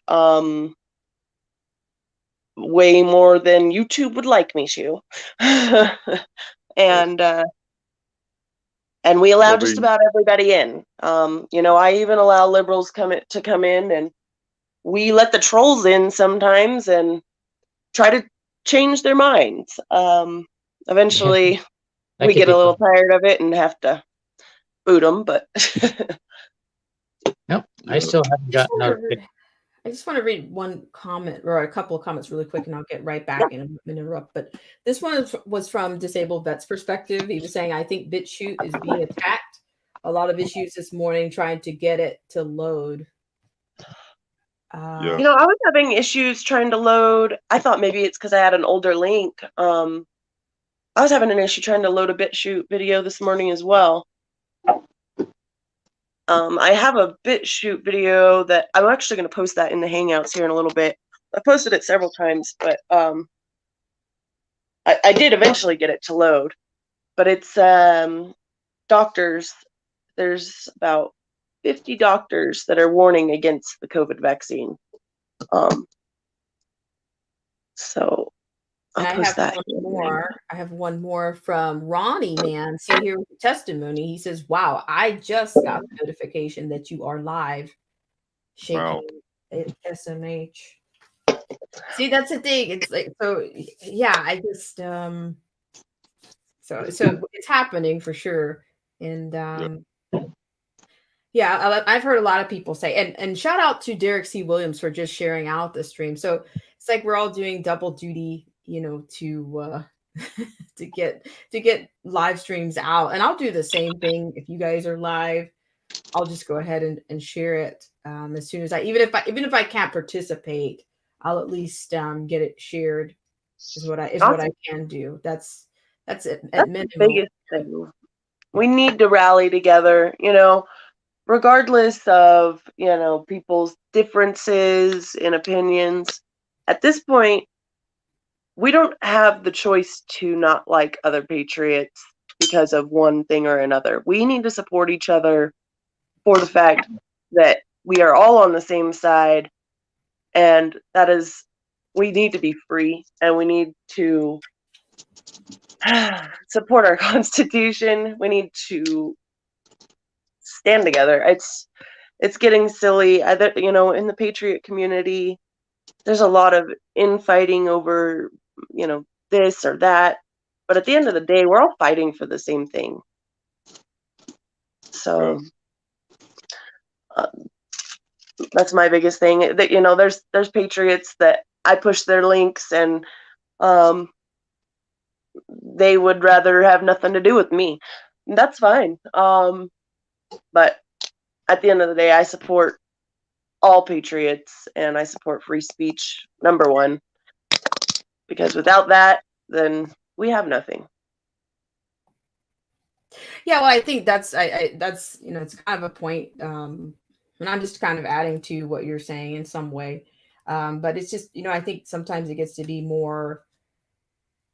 way more than YouTube would like me to. and we allow Well, just the about everybody in. I even allow liberals to come in, and we let the trolls in sometimes and try to change their minds. Eventually, That we could get be a little fun. tired of it and have to boot them. But Nope, I still haven't Just gotten want to notification. I just want to read one comment or a couple of comments really quick, and I'll get right back and interrupt. But this one was from Disabled Vet's perspective. He was saying, I think BitChute is being attacked. A lot of issues this morning trying to get it to load. Yeah. I was having issues trying to load. I thought maybe it's because I had an older link. I was having an issue trying to load a BitChute video this morning as well. I have a BitChute video that I'm actually going to post that in the Hangouts here in a little bit. I posted it several times, but I did eventually get it to load. But it's doctors. There's about 50 doctors that are warning against the COVID vaccine. So I'll post that. I have one more from Ronnie, man. See here with the testimony. He says, wow, I just got the notification that you are live. Shaking Wow. SMH. See, that's the thing. It's like, so yeah, I just so it's happening for sure. And yeah, I've heard a lot of people say, and shout out to Derek C. Williams for just sharing out the stream. So it's like we're all doing double duty, to to get live streams out. And I'll do the same thing if you guys are live. I'll just go ahead and share it as soon as even if I can't participate, I'll at least get it shared. Is what I can do. That's it at minimum. The biggest thing. We need to rally together. Regardless of people's differences in opinions. At this point, we don't have the choice to not like other patriots because of one thing or another. We need to support each other for the fact that we are all on the same side, and that is, we need to be free, and we need to support our Constitution. We need to stand together. It's getting silly. In the patriot community, there's a lot of infighting over, this or that. But at the end of the day, we're all fighting for the same thing. So that's my biggest thing. That there's patriots that I push their links, and they would rather have nothing to do with me. That's fine. But at the end of the day, I support all patriots, and I support free speech, number one. Because without that, then we have nothing. Yeah, well, I think that's that's it's kind of a point, and I'm just kind of adding to what you're saying in some way, but it's just I think sometimes it gets to be more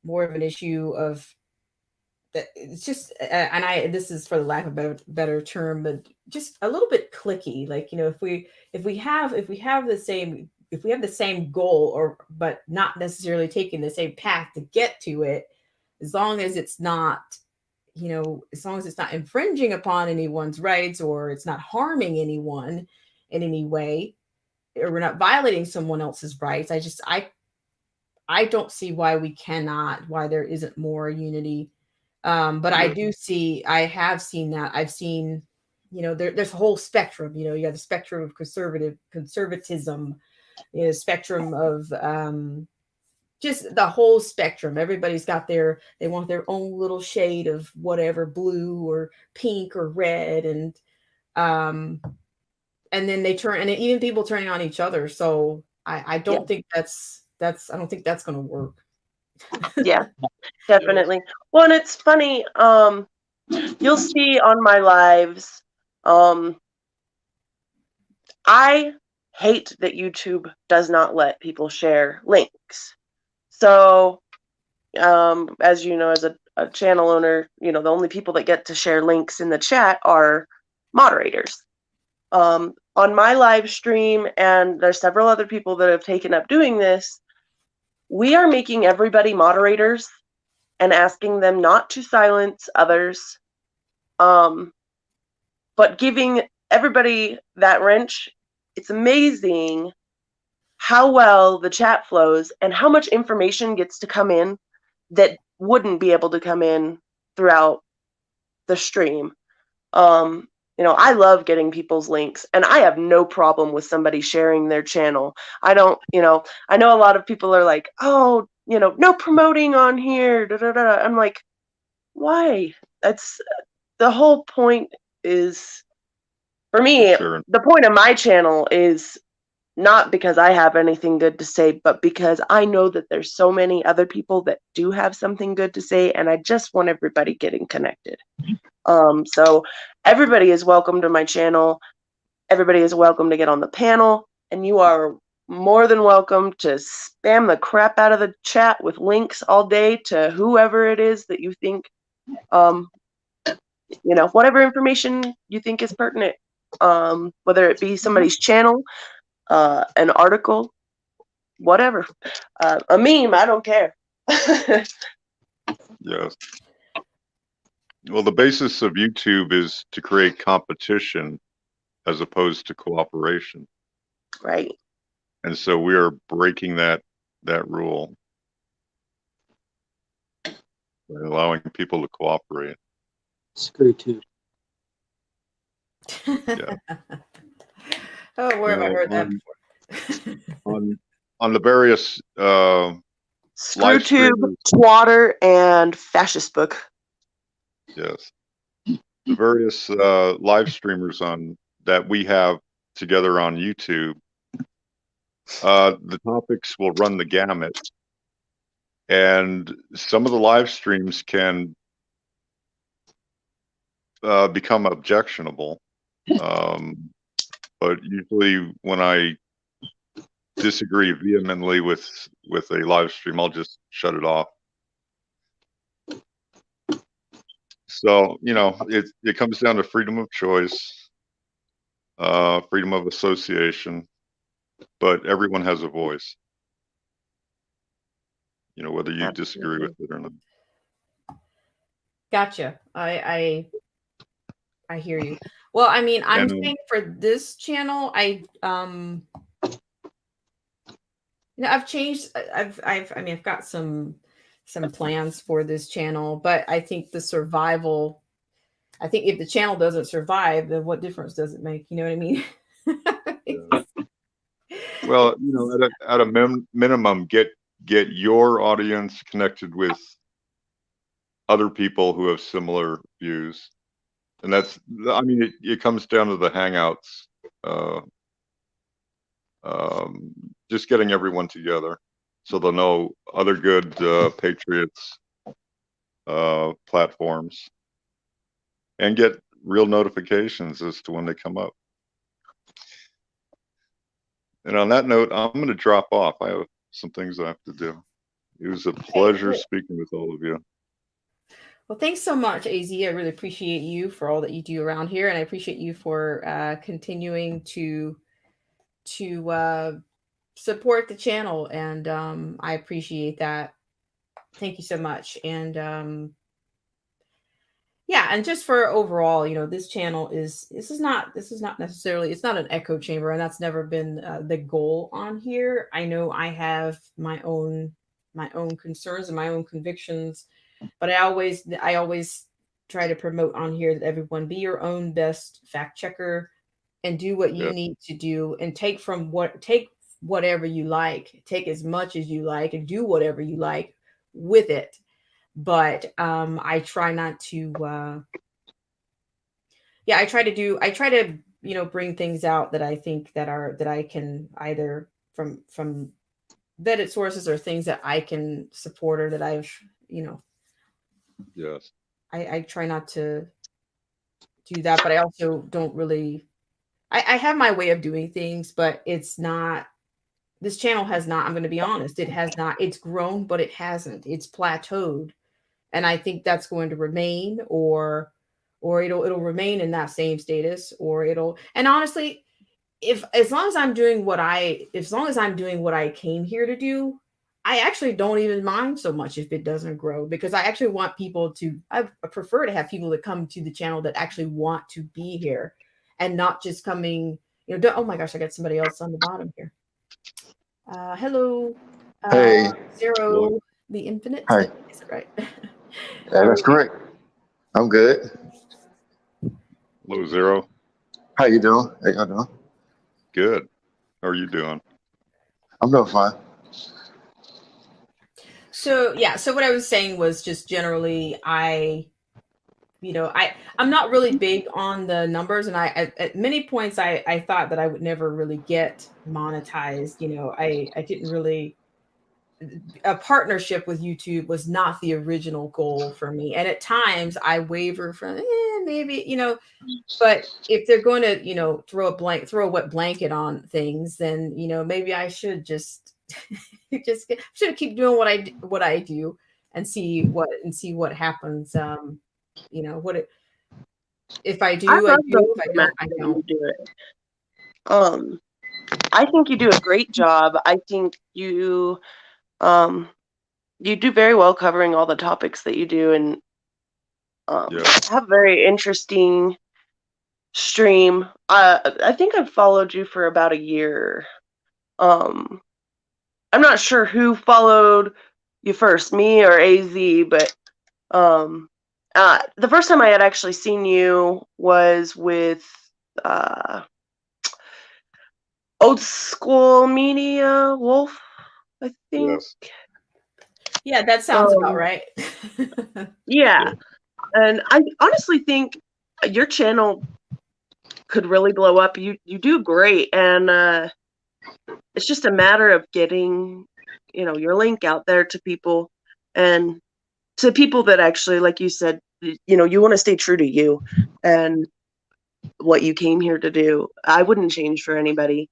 of an issue of that. It's just and this is for the lack of a better term, but just a little bit cliquey. Like if we have the same goal, but not necessarily taking the same path to get to it, as long as it's not infringing upon anyone's rights, or it's not harming anyone in any way, or we're not violating someone else's rights, I don't see why there isn't more unity. But I have seen that. I've seen, there's a whole spectrum, you have the spectrum of conservatism, spectrum of just the whole spectrum. Everybody's got they want their own little shade of whatever, blue or pink or red. And then they turn, and even people turning on each other. So I don't think I don't think that's going to work. Yeah, definitely. Well, and it's funny, you'll see on my lives, I hate that YouTube does not let people share links. So, as you know, as a channel owner, the only people that get to share links in the chat are moderators. On my live stream, and there's several other people that have taken up doing this, we are making everybody moderators and asking them not to silence others, but giving everybody that wrench. It's amazing how well the chat flows and how much information gets to come in that wouldn't be able to come in throughout the stream. I love getting people's links, and I have no problem with somebody sharing their channel. I don't, I know a lot of people are like, oh, no promoting on here. Da, da, da. I'm like, why? That's the whole point. Is for me, Sure. the point of my channel is not because I have anything good to say, but because I know that there's so many other people that do have something good to say, and I just want everybody getting connected. So everybody is welcome to my channel. Everybody is welcome to get on the panel, and you are more than welcome to spam the crap out of the chat with links all day to whoever it is that you think, whatever information you think is pertinent, whether it be somebody's channel, an article, whatever, a meme, I don't care. Yes. Well, the basis of YouTube is to create competition as opposed to cooperation. Right. And so we are breaking that rule by allowing people to cooperate. Screw tube. Yeah. Oh, where have I Now, heard that before? on the various ScrewTube, streamers. Twatter, and Fascist Book. Yes. The various live streamers that we have together on YouTube, the topics will run the gamut, and some of the live streams can become objectionable. But usually when I disagree vehemently with a live stream, I'll just shut it off. So, it comes down to freedom of choice, freedom of association, but everyone has a voice, whether you disagree with it or not. Gotcha. I hear you. Well, I mean, I'm saying for this channel, I've changed. I've got some plans for this channel, but I think the survival. I think if the channel doesn't survive, then what difference does it make? You know what I mean? Yeah. Well, at a minimum, get your audience connected with other people who have similar views. And it comes down to the Hangouts, just getting everyone together so they'll know other good Patriots platforms and get real notifications as to when they come up. And on that note, I'm going to drop off. I have some things I have to do. It was a pleasure speaking with all of you. Well, thanks so much, AZ. I really appreciate you for all that you do around here, and I appreciate you for continuing to support the channel, and I appreciate that. Thank you so much. And yeah, and just for overall, this channel this is not necessarily, it's not an echo chamber, and that's never been the goal on here. I know I have my own concerns and my own convictions, but I always try to promote on here that everyone be your own best fact checker and do what you need to do, and take whatever you like, take as much as you like, and do whatever you like with it. But I try not to I try to bring things out that I think that I can either from vetted sources, or things that I can support, or that I've Yes. I try not to do that, but I also don't really I have my way of doing things, but it's not, this channel has not, I'm going to be honest, it has not, it's grown, but it hasn't, it's plateaued. and I think that's going to remain, or it'll remain in that same status, or it'll. And honestly, if as long as I'm doing what I came here to do, I actually don't even mind so much if it doesn't grow, because I actually want people to. I prefer to have people that come to the channel that actually want to be here, and not just coming. Oh my gosh, I got somebody else on the bottom here. Hello, Hey. Zero the Infinite. Hi. Is it right? Yeah, that's correct. I'm good. Hello, Zero. How you doing? How y'all doing? Good. How are you doing? I'm doing fine. So yeah, so what I was saying was just generally, I'm not really big on the numbers, and at many points I thought that I would never really get monetized. I didn't really. A partnership with YouTube was not the original goal for me, and at times I waver from maybe. But if they're going to throw a wet blanket on things, then maybe I should just should keep doing what I do and see what happens. If I do, I I love do. the If I don't, format I that don't. you do it. I think you do a great job. I think you do very well covering all the topics that you do, and Yeah. have a very interesting stream. I think I've followed you for about a year. I'm not sure who followed you first, me or AZ, but the first time I had actually seen you was with Old School Media Wolf, I think. Yes. Yeah, that sounds about right. Yeah. And I honestly think your channel could really blow up. You do great, and it's just a matter of getting, your link out there to people, and to people that actually, like you said, you want to stay true to you and what you came here to do. I wouldn't change for anybody,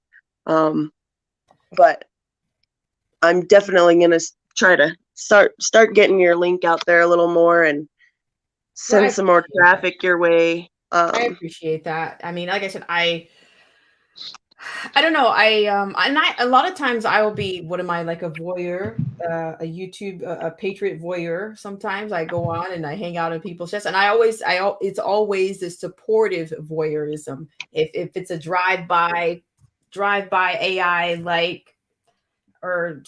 but I'm definitely gonna try to start getting your link out there a little more and send Well, some more traffic your way. I appreciate that. I mean, like I said, I don't know. A lot of times I will be, what am I, like a voyeur, a YouTube, a patriot voyeur. Sometimes I go on and I hang out in people's chests, and it's always this supportive voyeurism. If it's a drive-by AI like, or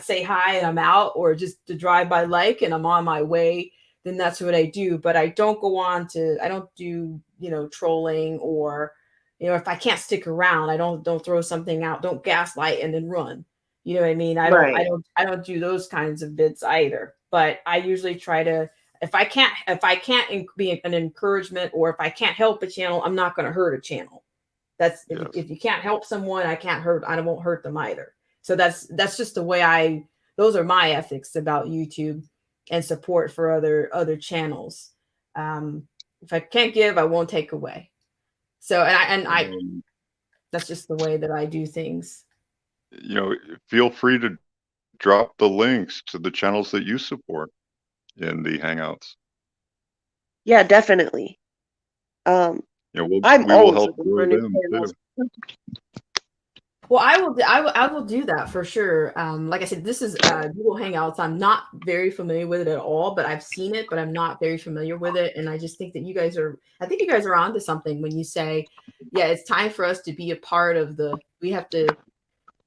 say hi and I'm out, or just to drive by like and I'm on my way, then that's what I do. But I don't do, trolling, or, if I can't stick around, I don't throw something out, don't gaslight and then run. You know what I mean? Right. I don't do those kinds of bits either. But I usually try to, if I can't be an encouragement, or if I can't help a channel, I'm not going to hurt a channel. That's Yes. if you can't help someone, I won't hurt them either. So that's just the way those are my ethics about YouTube and support for other channels. If I can't give, I won't take away. So, I that's just the way that I do things. Feel free to drop the links to the channels that you support in the Hangouts. Yeah, definitely. I'm we will always help looking grow for new them channels. too. Well, I will do that for sure. Like I said, this is Google Hangouts. I'm not very familiar with it at all, but I've seen it, but I'm not very familiar with it. And I just think that you guys are onto something when you say, yeah, it's time for us to be a part of we have to,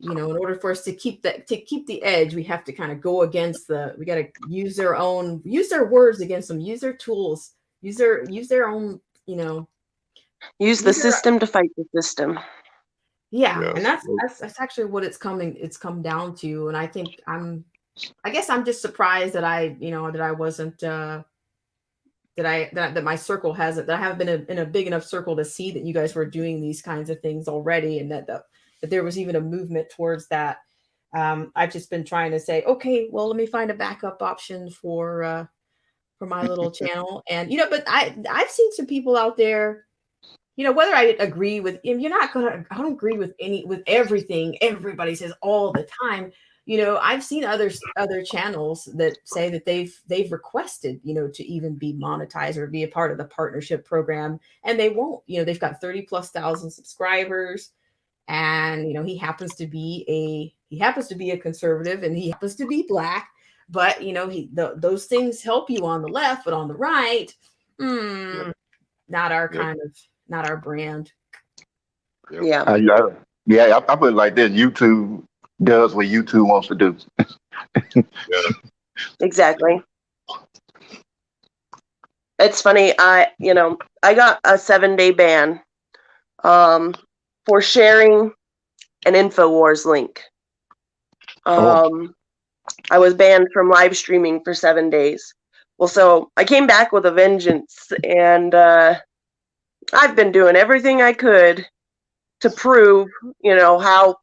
in order for us to keep the edge, we have to kind of go against we got to use their words against them, use their tools, use their own, Use the system to fight the system. Yeah, Yes. and that's actually what it's come down to. And I think I guess I'm just surprised that that I wasn't that my circle hasn't, that I haven't been in a big enough circle to see that you guys were doing these kinds of things already, and that there was even a movement towards that. I've just been trying to say, okay, well, let me find a backup option for my little channel. And but I've seen some people out there, whether I agree with, I don't agree with with everything everybody says all the time. I've seen other channels that say that they've requested, to even be monetized or be a part of the partnership program, and they won't. They've got 30,000+ subscribers, and he happens to be a conservative, and he happens to be Black, but those things help you on the left, but on the right, not our not our brand. Yep. Yeah. Yeah, I put it like this: YouTube does what YouTube wants to do. Exactly. It's funny. I got a 7-day ban for sharing an InfoWars link. I was banned from live streaming for 7 days. Well, so I came back with a vengeance, and I've been doing everything I could to prove, how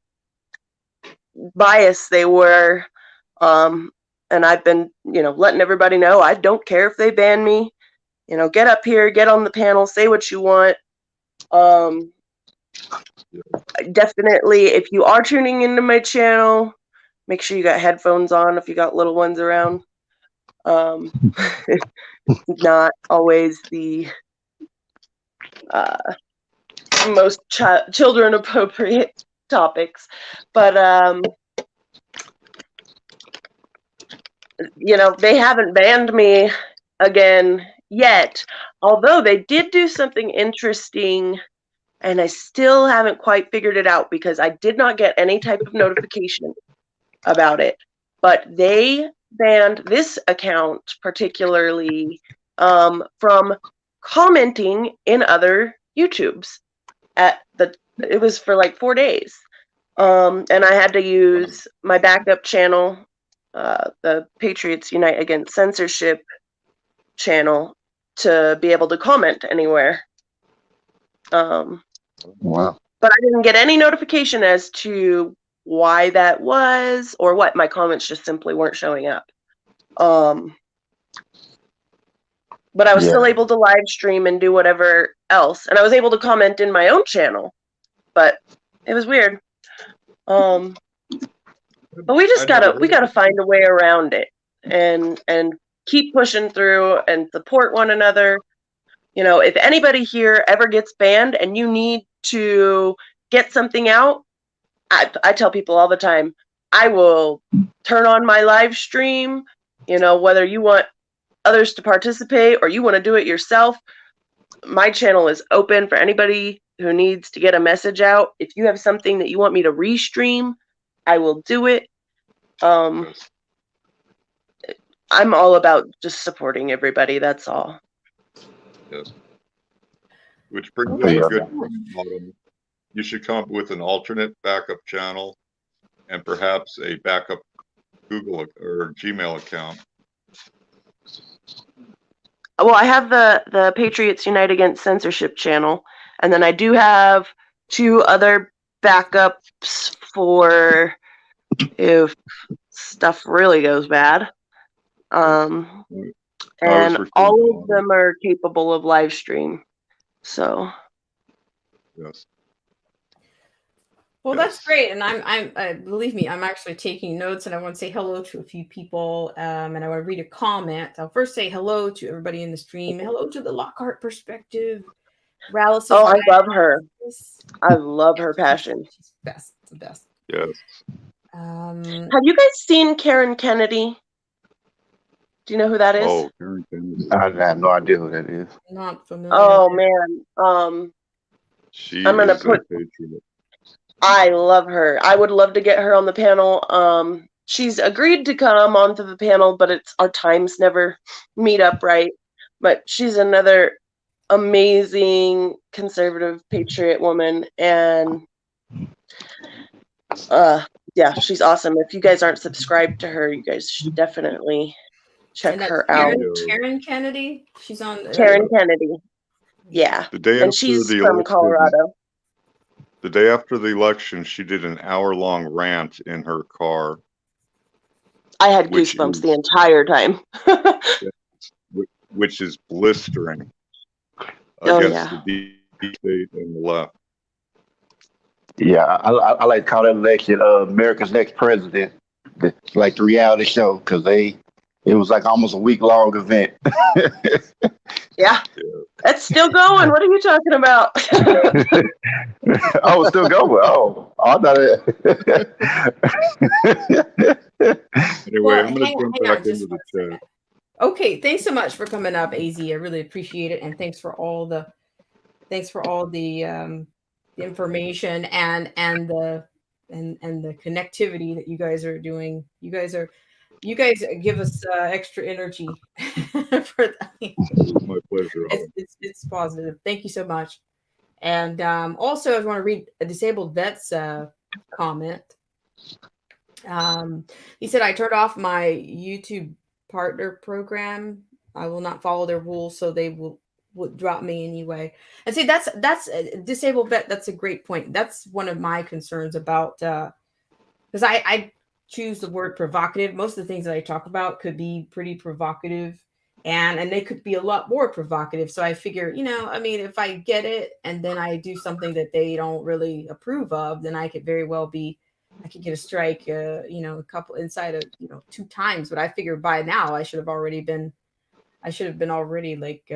biased they were. And I've been, letting everybody know I don't care if they ban me. Get up here, get on the panel, say what you want. Definitely, if you are tuning into my channel, make sure you got headphones on if you got little ones around. Not always the most children appropriate topics, but they haven't banned me again yet, although they did do something interesting, and I still haven't quite figured it out because I did not get any type of notification about it. But they banned this account particularly from commenting in other YouTubes. It was for like 4 days, and I had to use my backup channel, the Patriots Unite Against Censorship channel, to be able to comment anywhere. Wow. But I didn't get any notification as to why that was or what. My comments just simply weren't showing up. But I was still able to live stream and do whatever else, and I was able to comment in my own channel. But it was weird. But we just gotta find a way around it and keep pushing through and support one another. If anybody here ever gets banned and you need to get something out, I tell people all the time, I will turn on my live stream, whether you want others to participate or you want to do it yourself. My channel is open for anybody who needs to get a message out. If you have something that you want me to restream, I will do it. I'm all about just supporting everybody. That's all. Yes. Which brings up a good point, Autumn. You should come up with an alternate backup channel and perhaps a backup Google or Gmail account. Well, I have the Patriots Unite Against Censorship channel, and then I do have 2 other backups for if stuff really goes bad. And all of them are capable of live stream. So. Yes. Well, that's great, and I'm believe me, I'm actually taking notes, and I want to say hello to a few people, and I want to read a comment. I'll first say hello to everybody in the stream. Hello to the Lockhart Perspective. Rallis. Oh, I love her. I love her passion. She's the best. Yes. Have you guys seen Karen Kennedy? Do you know who that is? Oh, Karen Kennedy. I have no idea who that is. Not familiar. Oh man. I'm gonna put. I love her. I would love to get her on the panel. She's agreed to come onto the panel, but our times never meet up right. But she's another amazing conservative patriot woman, and yeah, she's awesome. If you guys aren't subscribed to her, you guys should definitely check her out. Karen Kennedy. She's on. Karen Kennedy. Yeah, the day and she's from Colorado. The day after the election, she did an hour-long rant in her car. I had goosebumps the entire time. Which is blistering against the deep state and the left. Yeah, I like to call that election America's Next President. like the reality show, because it was like almost a week-long event. Yeah. That's still going. What are you talking about? Oh, it's still going. Oh, I thought it. Anyway, Well, I'm going to hang jump on back just into the one chat. second. Okay, thanks so much for coming up, AZ. I really appreciate it, and thanks for all the information and the connectivity that you guys are doing. You guys give us extra energy for that. It's my pleasure. It's positive. Thank you so much. And also, I want to read a disabled vet's comment. He said, "I turned off my YouTube partner program. I will not follow their rules, so they will drop me anyway." And see, that's disabled vet. That's a great point. That's one of my concerns about because I choose the word provocative. Most of the things that I talk about could be pretty provocative, and they could be a lot more provocative. So I figure, I mean, if I get it and then I do something that they don't really approve of, then I could very well be. I could get a strike, a couple inside of, 2 times. But I figure by now I should have been already like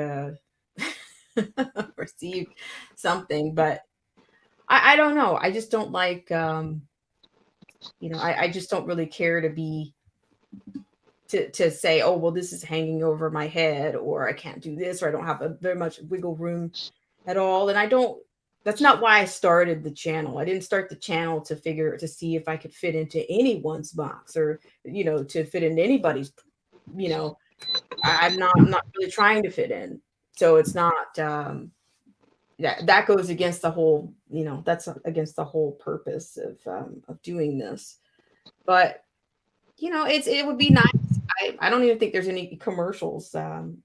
received something. But I don't know. I just don't like, I just don't really care to say, oh, well, this is hanging over my head, or I can't do this, or I don't have very much wiggle room at all. And that's not why I started the channel. I didn't start the channel to see if I could fit into anyone's box, or, to fit into anybody's, I'm not really trying to fit in. So it's not, that goes against the whole, that's against the whole purpose of doing this. But, it would be nice. I don't even think there's any commercials on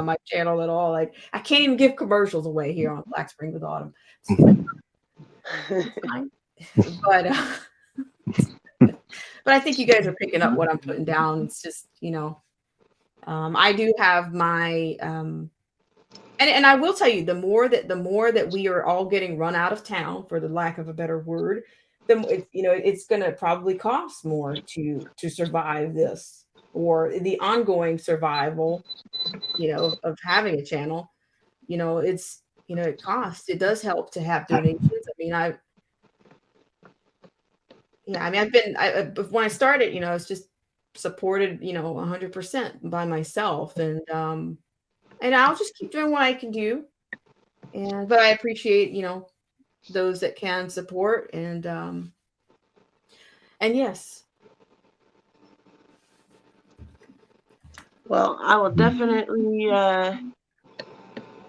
my channel at all. Like, I can't even give commercials away here on Black Spring with Autumn. But I think you guys are picking up what I'm putting down. It's just, I do have my and I will tell you, the more that we are all getting run out of town, for the lack of a better word, it's going to probably cost more to survive this, or the ongoing survival, of having a channel. It's, it costs. It does help to have donations. I mean, I've been, when I started, I was just supported, 100% by myself, and I'll just keep doing what I can do. But I appreciate, those that can support, and yes. Well, I will definitely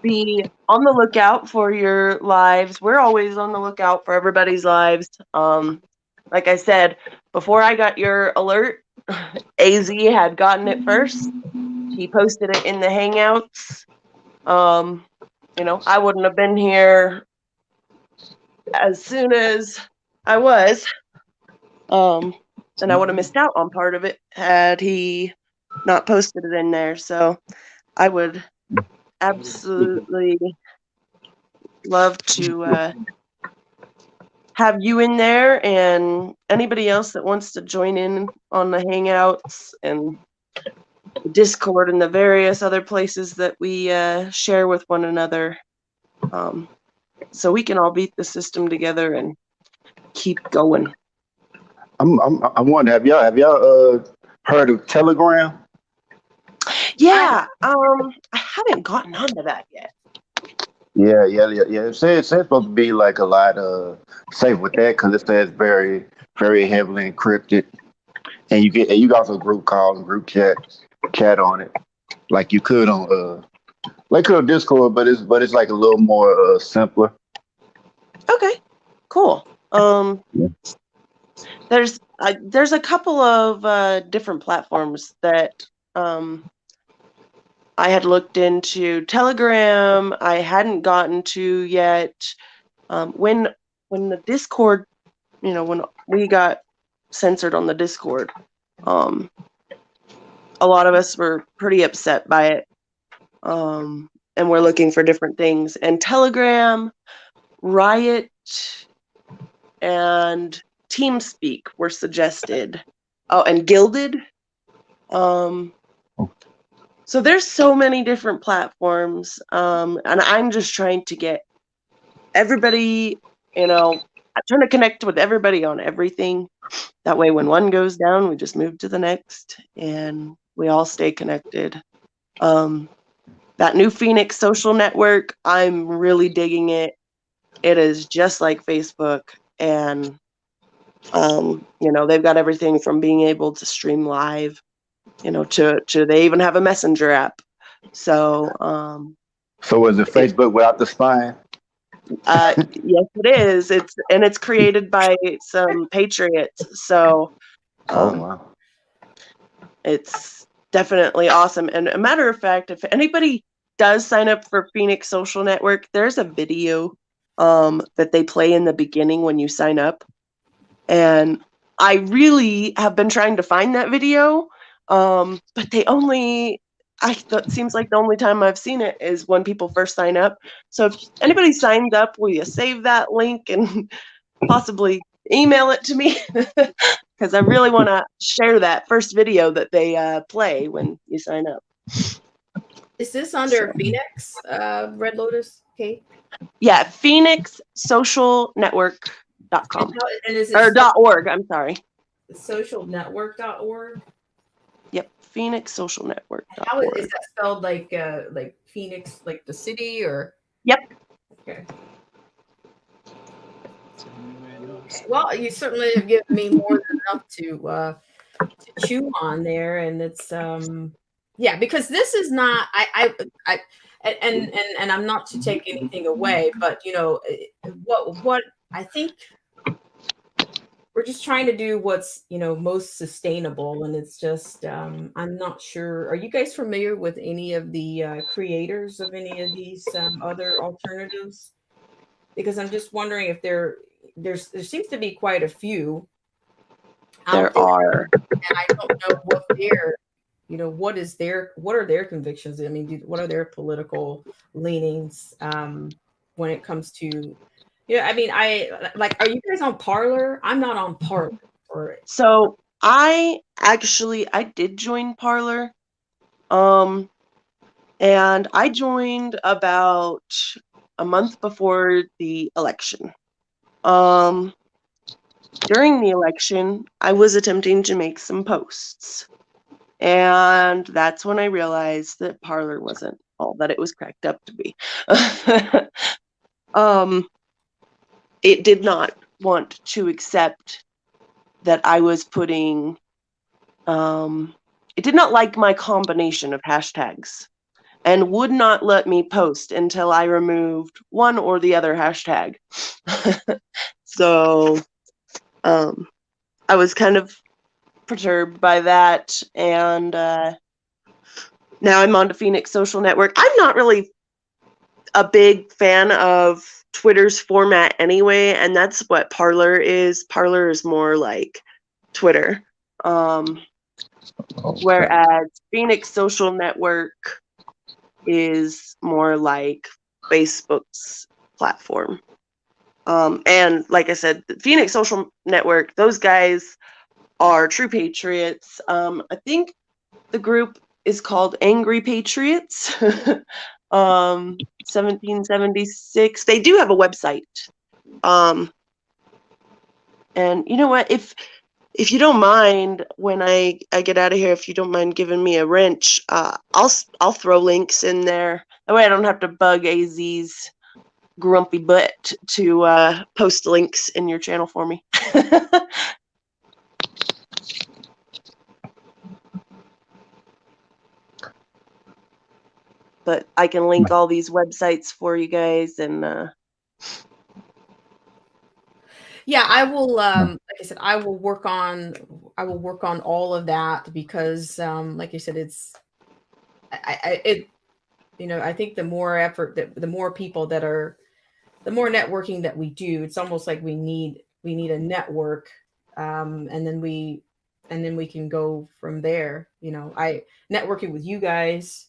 be on the lookout for your lives. We're always on the lookout for everybody's lives. Like I said, before I got your alert, AZ had gotten it first. He posted it in the Hangouts. I wouldn't have been here as soon as I was. And I would have missed out on part of it had he not posted it in there. So I would absolutely love to have you in there, and anybody else that wants to join in on the Hangouts and Discord and the various other places that we share with one another, so we can all beat the system together and keep going. I'm wondering, have y'all heard of Telegram? Yeah, I haven't gotten onto that yet. Yeah. It says it's supposed to be like a lot safe with that, because it says very, very heavily encrypted, and you can also group calls and group chat on it, like you could on Discord, but it's like a little more simpler. Okay, cool. There's a couple of different platforms that I had looked into. Telegram I hadn't gotten to yet. When the Discord, when we got censored on the Discord, a lot of us were pretty upset by it, and we're looking for different things. And Telegram, Riot, and TeamSpeak were suggested. Oh, and Gilded. So there's so many different platforms, and I'm just trying to get everybody, I'm trying to connect with everybody on everything. That way, when one goes down, we just move to the next, and we all stay connected. That new Phoenix social network, I'm really digging it. It is just like Facebook, and they've got everything from being able to stream live, to they even have a messenger app. So So is it Facebook without the spine? yes, it is. It's created by some patriots. So Wow. it's definitely awesome. And a matter of fact, if anybody does sign up for Phoenix Social Network, there's a video that they play in the beginning when you sign up. And I really have been trying to find that video, but it seems like the only time I've seen it is when people first sign up. So if anybody signs up, will you save that link and possibly email it to me? Because I really want to share that first video that they play when you sign up. Is this under Phoenix, Red Lotus, Kate? Yeah, phoenixsocialnetwork.com. And is it or .org, I'm sorry. socialnetwork.org? Yep, phoenixsocialnetwork.org. How is that spelled, like Phoenix, like the city, or? Yep. Okay. Well, you certainly have given me more than enough to chew on there, and it's because this is not and I'm not to take anything away, but what I think we're just trying to do what's most sustainable, and it's just I'm not sure. Are you guys familiar with any of the creators of any of these other alternatives? Because I'm just wondering if there seems to be quite a few. There are, and I don't know what what are their convictions? I mean, what are their political leanings when it comes to? I mean, are you guys on Parler? I'm not on Parler. So I did join Parler, and I joined about a month before the election. During the election, I was attempting to make some posts, and that's when I realized that Parler wasn't all that it was cracked up to be. It did not want to accept that I was putting, it did not like my combination of hashtags and would not let me post until I removed one or the other hashtag. So I was kind of perturbed by that, and now I'm on to Phoenix Social Network. I'm not really a big fan of Twitter's format anyway, and that's what Parler is. Parler is more like Twitter, whereas Phoenix Social Network is more like Facebook's platform. And like I said, the Phoenix Social Network, those guys are true patriots. I think the group is called Angry Patriots. 1776. They do have a website. And you know what? If you don't mind, when I get out of here, if you don't mind giving me a wrench, I'll throw links in there. That way I don't have to bug AZ's grumpy butt to post links in your channel for me. But I can link all these websites for you guys, and I will. Like I said, I will work on all of that, because, like I said, I think the more effort, the more people the more networking that we do, it's almost like we need a network, and then we can go from there. I networking with you guys,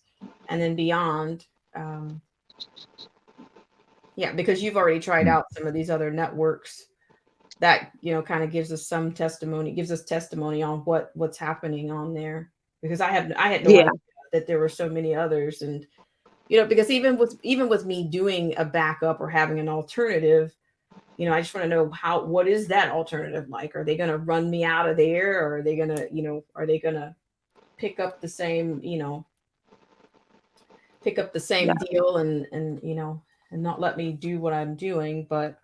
and then beyond. Because you've already tried out some of these other networks. that, you know, kind of gives us some testimony, gives us testimony on what's happening on there, because I had no Yeah. idea that there were so many others. And you know, because even with me doing a backup or having an alternative, you know, I just want to know what is that alternative like? Are they going to run me out of there, or are they going to, you know, are they going to pick up the same, you know, deal and you know, and not let me do what I'm doing. But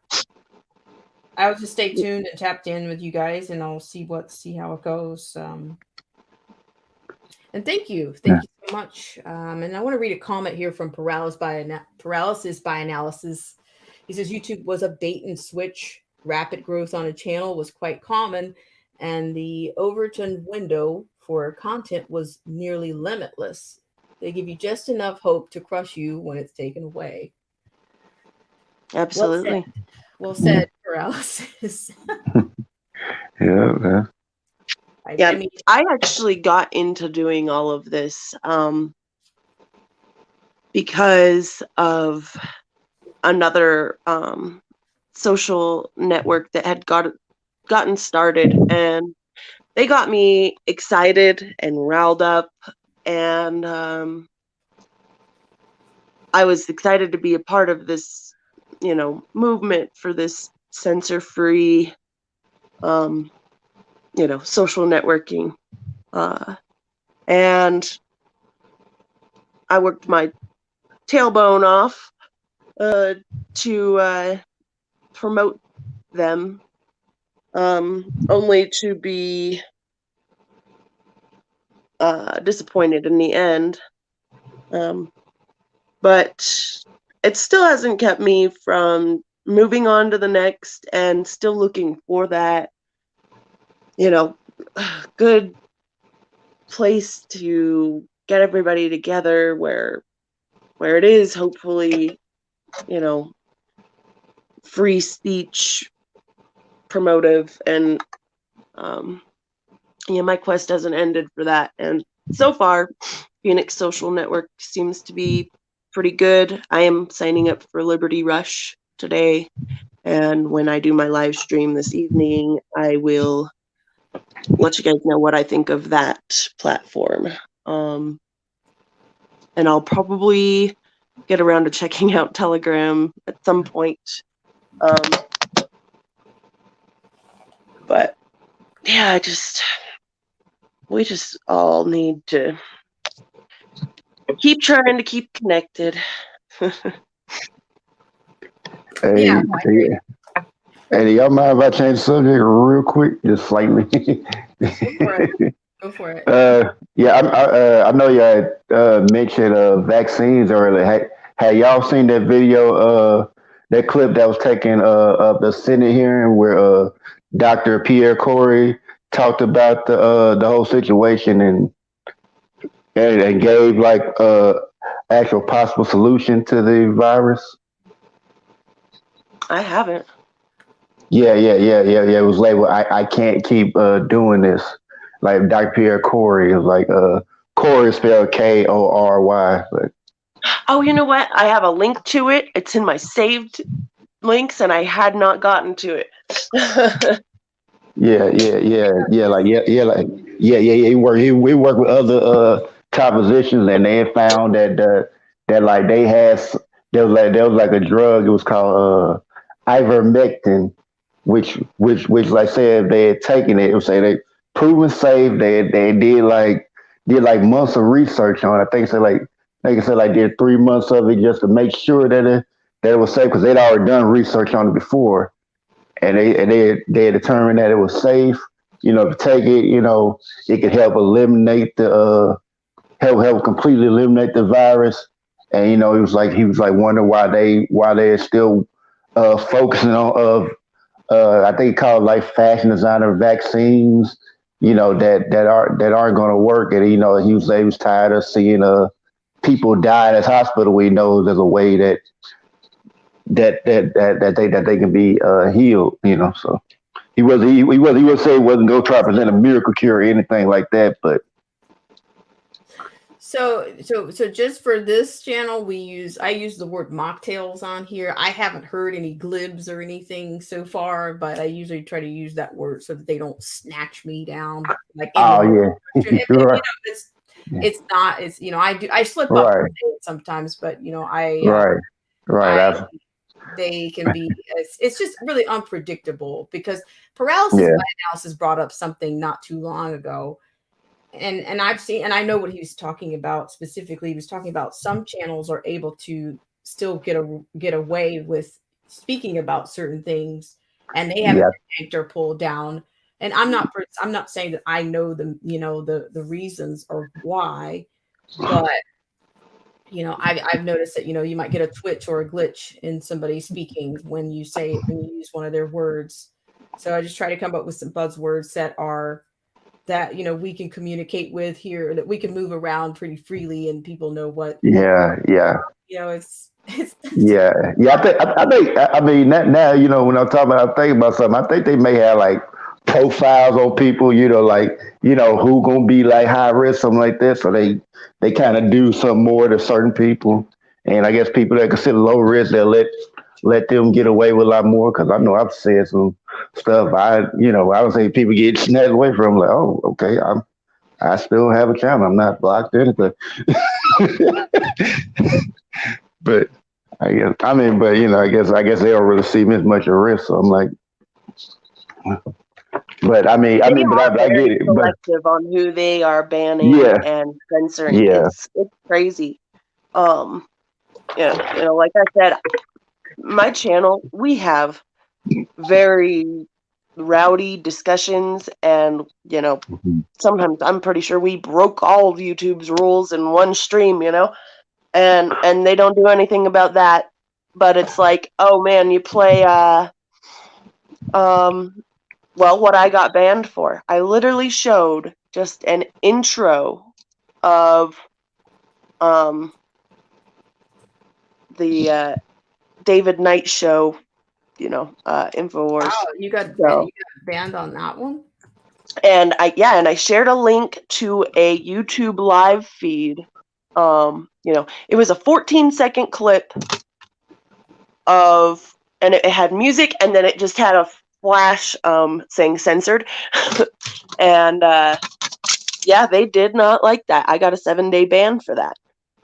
I'll just stay tuned and tapped in with you guys, and I'll see how it goes. And thank you so much. And I want to read a comment here from Paralysis by Analysis. He says YouTube was a bait and switch. Rapid growth on a channel was quite common, and the Overton window for content was nearly limitless. They give you just enough hope to crush you when it's taken away. Absolutely. Well said, Paralysis. Yeah. I mean, I actually got into doing all of this because of another social network that had gotten started, and they got me excited and riled up, and I was excited to be a part of this, you know, movement for this censor-free you know, social networking. And I worked my tailbone off to promote them, only to be disappointed in the end. But it still hasn't kept me from moving on to the next and still looking for that, you know, good place to get everybody together where it is hopefully, you know, free speech promotive. And yeah, my quest hasn't ended for that. And so far, Phoenix Social Network seems to be pretty good. I am signing up for Liberty Rush today, and when I do my live stream this evening, I will let you guys know what I think of that platform. And I'll probably get around to checking out Telegram at some point. But yeah, we just all need to keep trying to keep connected. Hey, Yeah. hey, y'all mind if I change the subject real quick, just slightly? Go for it. Yeah, I know y'all mentioned vaccines earlier. Had y'all seen that video, that clip that was taken of the Senate hearing where Dr. Pierre Corey talked about the whole situation and gave like actual possible solution to the virus? I haven't. Yeah. It was labeled, I can't keep doing this. Like Dr. Pierre Corey is like Corey is spelled Kory, but Oh, you know what? I have a link to it. It's in my saved links, and I had not gotten to it. yeah. We work with other top positions, and they had found that like there was like a drug. It was called ivermectin, which like say if they had taken it, it would say they proven safe. They did like months of research on it. I think so like did 3 months of it just to make sure that it was safe, because they'd already done research on it before, and they determined that it was safe. You know, to take it, you know, it could help eliminate the help completely eliminate the virus. And you know, he was like wondering why they're still focusing on I think he called like fashion designer vaccines, you know, that aren't going to work. And you know, he was tired of seeing people die in his hospital. We know there's a way that they can be healed. You know, so he was say he wasn't going to try to present a miracle cure or anything like that. But So just for this channel, I use the word mocktails on here. I haven't heard any glibs or anything so far, but I usually try to use that word so that they don't snatch me down. Like in Oh the yeah, if, right, it's I slip up right, and say it sometimes, but right, right. I That's, they can be it's just really unpredictable because paralysis yeah, by analysis brought up something not too long ago. And I've seen and I know what he was talking about specifically. He was talking about some channels are able to still get away with speaking about certain things and they haven't yeah, been yanked or pulled down. And I'm not saying that I know the reasons or why, but I've noticed that you might get a twitch or a glitch in somebody speaking when you use one of their words. So I just try to come up with some buzzwords that we can communicate with here, that we can move around pretty freely and people know what yeah, yeah. it's Yeah, yeah. I mean, now, when I'm talking about, I think about something. I think they may have like profiles on people, like, who gonna be like high risk, something like this. So they kind of do something more to certain people, and I guess people that consider low risk, they'll let them get away with a lot more. Because I know I've said some stuff. I would say people get snatched away from. Like, oh, okay, I still have a channel. I'm not blocked or anything. But I guess they don't really see me as much a risk. So I'm like, but They but are I get very it. But selective on who they are banning yeah, and censoring. yeah, It's crazy. Um, like I said, my channel, we have very rowdy discussions, and sometimes I'm pretty sure we broke all of YouTube's rules in one stream, and they don't do anything about that. But it's like, oh man, you play what I got banned for. I literally showed just an intro of the David Knight show, Infowars. wow, you got banned on that one. And I shared a link to a YouTube live feed. It was a 14-second clip and it had music, and then it just had a flash saying censored. And they did not like that. I got a 7-day ban for that.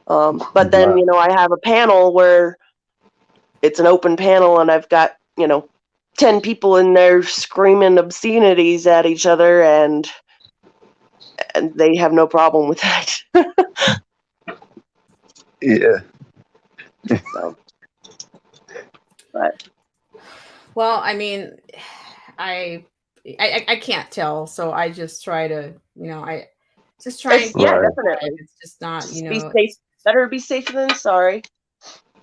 But then, I have a panel where it's an open panel, and I've got, 10 people in there screaming obscenities at each other, and they have no problem with that. yeah. So, but Well, I mean, I can't tell, so I just try to, I just try and Right. definitely. it's just not, Be safe. Better be safer than sorry.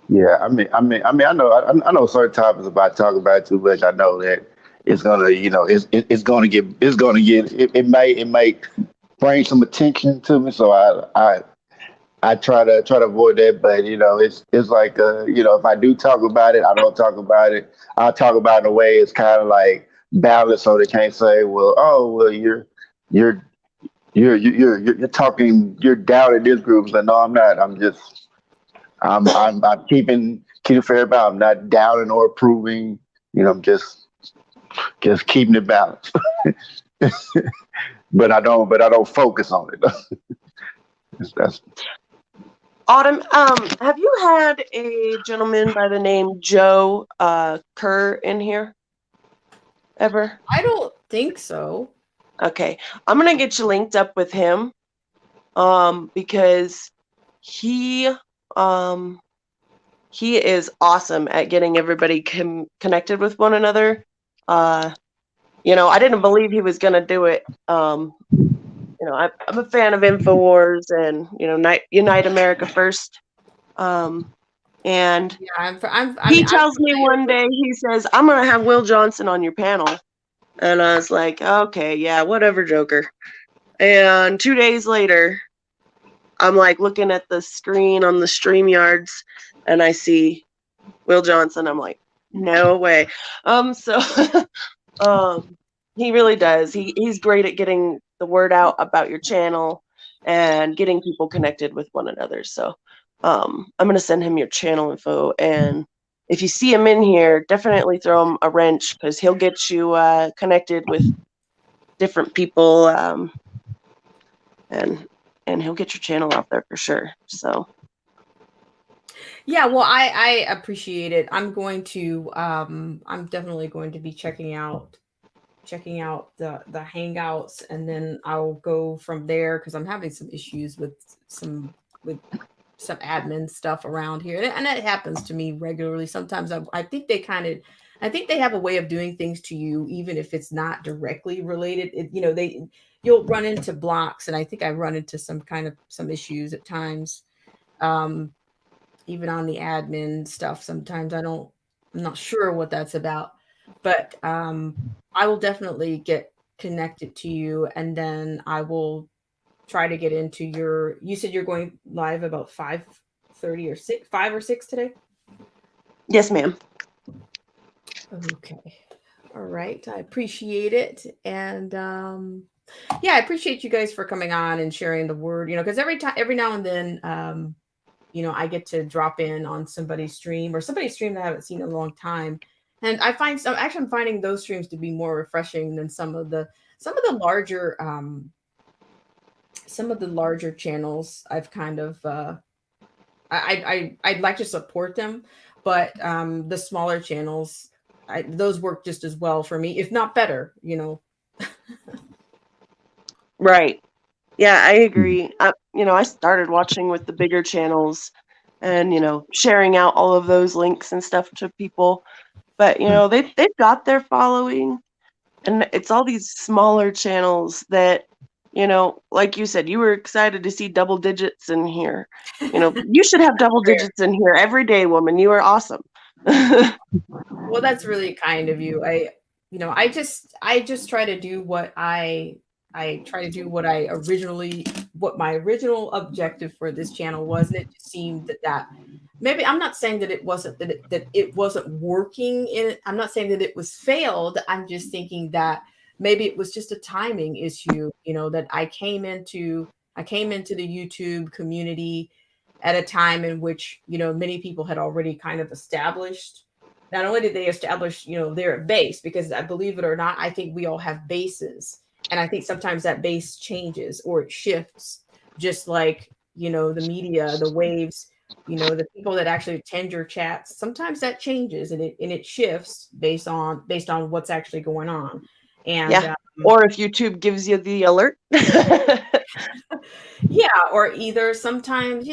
Yeah, I know certain topics about talking about it too much. I know that it's gonna, it's gonna get, it may bring some attention to me. So I try to avoid that. But it's like, if I do talk about it, I don't talk about it. I'll talk about it in a way it's kind of like balanced, so they can't say, well, you're talking, you're down in this group. So no, I'm not. I'm keeping fair about. I'm not downing or approving. I'm just keeping it balanced. But I don't focus on it. That's Autumn, have you had a gentleman by the name Joe Kerr in here ever? I don't think so. Okay, I'm gonna get you linked up with him, because he is awesome at getting everybody connected with one another. I didn't believe he was gonna do it. I'm a fan of Infowars and Unite America First. And he tells me one day, he says, "I'm gonna have Will Johnson on your panel," and I was like, "Okay, yeah, whatever, Joker." And 2 days later, I'm like looking at the screen on the StreamYards, and I see Will Johnson. I'm like, no way. So he really does. He's great at getting the word out about your channel, and getting people connected with one another. So I'm going to send him your channel info, and if you see him in here, definitely throw him a wrench, because he'll get you connected with different people, and he'll get your channel out there for sure. So Yeah, well, I appreciate it. I'm definitely going to be checking out the hangouts, and then I'll go from there, because I'm having some issues with some admin stuff around here, and it happens to me regularly. Sometimes I think they have a way of doing things to you, even if it's not directly related. You'll run into blocks, and I think I run into some issues at times, even on the admin stuff. Sometimes I'm not sure what that's about, but I will definitely get connected to you, and then I will try to get into you said you're going live about 5:30 or 5 or 6 today? yes, ma'am. Okay. All right. I appreciate it. And yeah, I appreciate you guys for coming on and sharing the word, because every now and then, I get to drop in on somebody's stream that I haven't seen in a long time. And I'm finding those streams to be more refreshing than some of the larger channels. I've kind of I'd like to support them, but the smaller channels, those work just as well for me, if not better. Right. Yeah, I agree. I started watching with the bigger channels, and sharing out all of those links and stuff to people. But they've got their following, and it's all these smaller channels that, like you said, you were excited to see double digits in here. You should have double digits in here every day, woman. You are awesome. Well, that's really kind of you. I just try to do what what my original objective for this channel was. And it just seemed that maybe, I'm not saying that it wasn't working I'm not saying that it was failed. I'm just thinking that maybe it was just a timing issue, that I came into the YouTube community at a time in which, many people had already kind of established. Not only did they establish, their base, because I believe it or not, I think we all have bases. And I think sometimes that base changes or it shifts, just like, the media, the waves, the people that actually attend your chats, sometimes that changes, and it shifts based on what's actually going on. And yeah. Or if YouTube gives you the alert. Yeah, or either sometimes,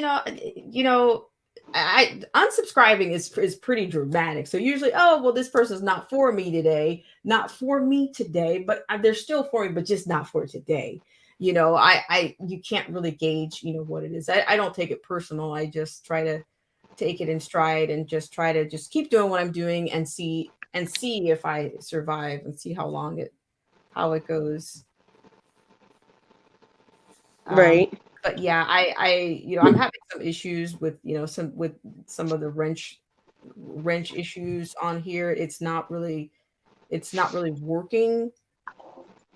unsubscribing is pretty dramatic. So usually, oh well, this person's not for me today, but they're still for me, but just not for today. You can't really gauge, what it is. I don't take it personal. I just try to take it in stride and just try to just keep doing what I'm doing and see if I survive, and see how it goes. Right. But yeah, I'm having some issues with, some of the wrench issues on here. It's not really working.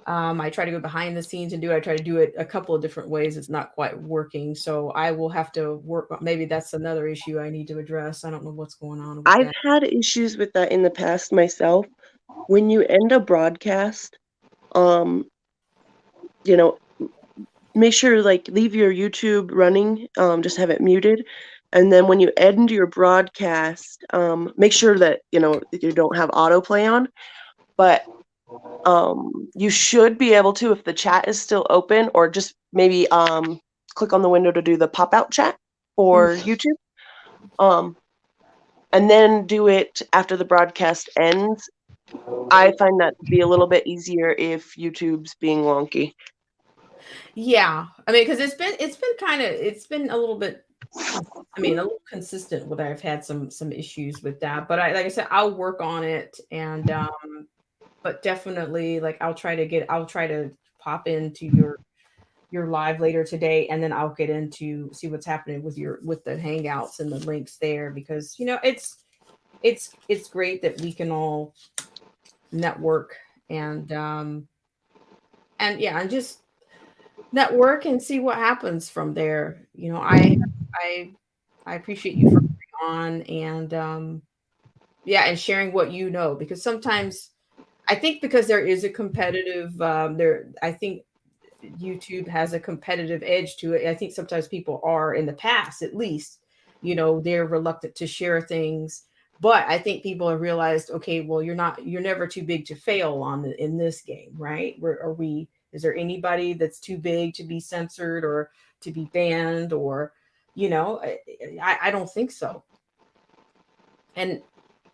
I try to go behind the scenes and I try to do it a couple of different ways. It's not quite working. So I will have to work. Maybe that's another issue I need to address. I don't know what's going on with I've that. had issues with that in the past myself. When you end a broadcast, make sure leave your YouTube running, just have it muted. And then when you end your broadcast, make sure that, you don't have autoplay on, but you should be able to, if the chat is still open, or just maybe click on the window to do the pop-out chat for YouTube. And then do it after the broadcast ends. I find that to be a little bit easier if YouTube's being wonky. Yeah, I mean, because it's been a little bit, a little consistent with. I've had some issues with that, but like I said, I'll work on it, and but definitely, I'll try to pop into your live later today, and then I'll get into see what's happening with the hangouts and the links there, because it's great that we can all network and yeah, and just network and see what happens from there. You know, I appreciate you for coming on and yeah, and sharing what you know, because sometimes I think because there is a competitive I think YouTube has a competitive edge to it. I think sometimes people are, in the past at least, you know, they're reluctant to share things. But I think people have realized, okay, well, you're never too big to fail in this game, right? Is there anybody that's too big to be censored or to be banned, or, you know, I don't think so. And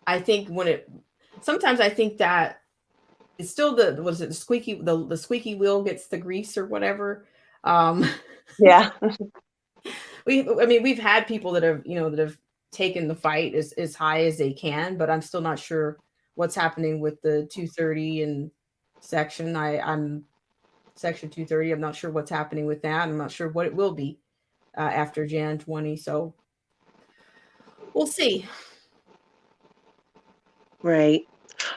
I think sometimes I think that it's still the squeaky wheel gets the grease or whatever. Um, Yeah. we've had people that have taken the fight as high as they can, but I'm still not sure what's happening with the 230 and section. I'm section 230. I'm not sure what's happening with that. I'm not sure what it will be after Jan 20. So we'll see. Right.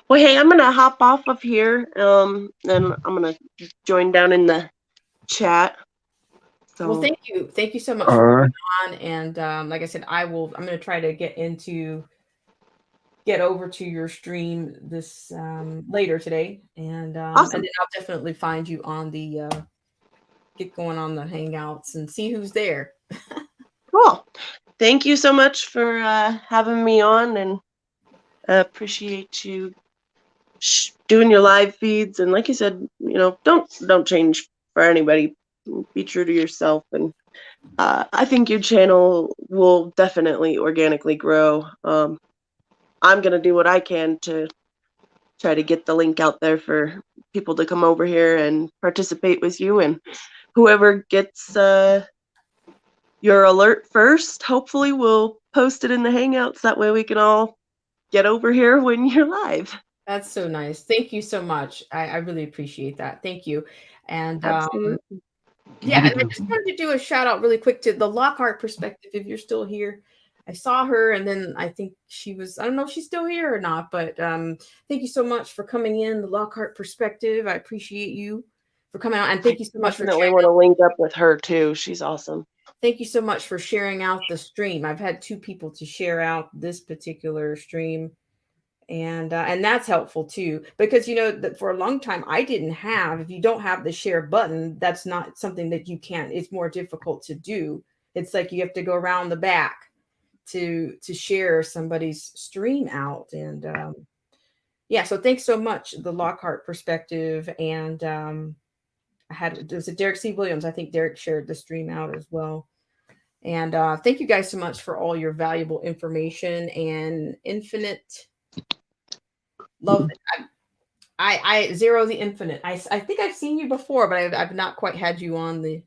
Well, hey, I'm gonna hop off of here. And I'm gonna join down in the chat. So Well, thank you so much All for right. coming on. And like I said, I'm going to try to get over to your stream this later today, and awesome. and then I'll definitely find you on the get going on the hangouts and see who's there. Cool. Thank you so much for having me on, and appreciate you doing your live feeds. And like you said, don't change for anybody. Be true to yourself, and I think your channel will definitely organically grow. I'm gonna do what I can to try to get the link out there for people to come over here and participate with you, and whoever gets your alert first, hopefully will post it in the Hangouts. That way we can all get over here when you're live. That's so nice. Thank you so much. I really appreciate that. Thank you. And Absolutely. yeah, and I just wanted to do a shout out really quick to the Lockhart Perspective. If you're still here, I saw her, and then I think I don't know if she's still here or not, but thank you so much for coming in, the Lockhart Perspective. I appreciate you for coming out, and thank you so much for Definitely sharing. want to link up with her too. She's awesome. Thank you so much for sharing out the stream. I've had 2 people to share out this particular stream, and that's helpful too, because that for a long time I didn't have. If you don't have the share button, that's not something that you can. It's more difficult to do. It's like you have to go around the back to share somebody's stream out, and yeah. So thanks so much, the Lockhart Perspective, and was it Derek C. Williams? I think Derek shared the stream out as well. And thank you guys so much for all your valuable information and infinite love. I Zero the Infinite. I think I've seen you before, but I've not quite had you on the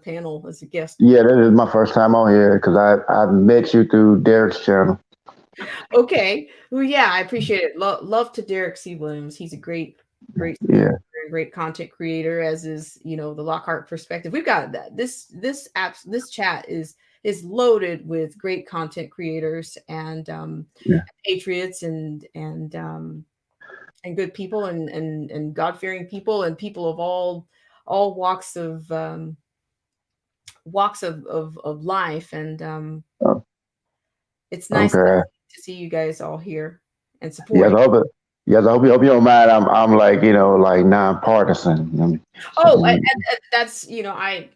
panel as a guest. Yeah, that is my first time on here because I met you through Derek's channel. Okay. Well, yeah, I appreciate it. Love to Derek C. Williams. He's a great Yeah. great content creator, as is the Lockhart Perspective. We've got that. This chat is loaded with great content creators and patriots and good people and God-fearing people and people of all walks of life, and it's nice to see you guys all here and support. Yes, I hope you don't mind. I'm like like nonpartisan. And that's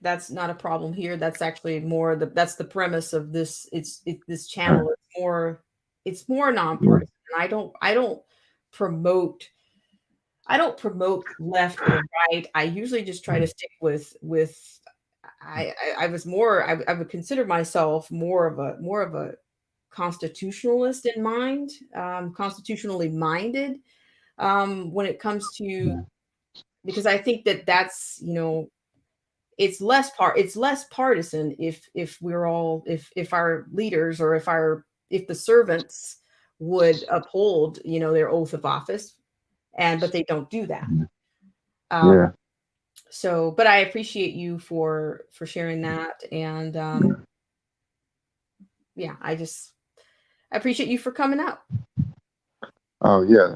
that's not a problem here. That's actually more that's the premise of this. This channel it's more nonpartisan. I don't promote left or right. I usually just try to stick with I would consider myself more of a constitutionalist in mind, constitutionally minded, when it comes to, because I think that's it's less partisan if we're all if our leaders, or if the servants would uphold their oath of office, but they don't do that. So, but I appreciate you for sharing that, and yeah, I appreciate you for coming out. Oh yeah.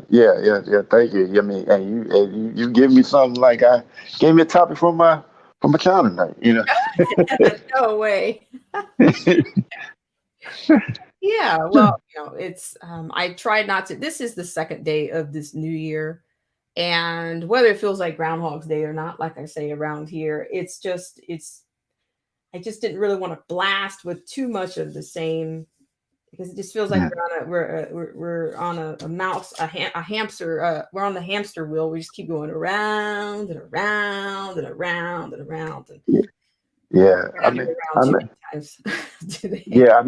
Thank you. I mean, and you give me something like I gave me a topic from my child tonight. No way. Yeah, well, it's I tried not to. This is the second day of this new year, and whether it feels like Groundhog's Day or not, like I say around here, it's I just didn't really want to blast with too much of the same because it just feels like Yeah. we're on a mouse a hamster we're on the hamster wheel. We just keep going around and around and around and around and Yeah. we're I not mean, even I around too mean, many times today. yeah. I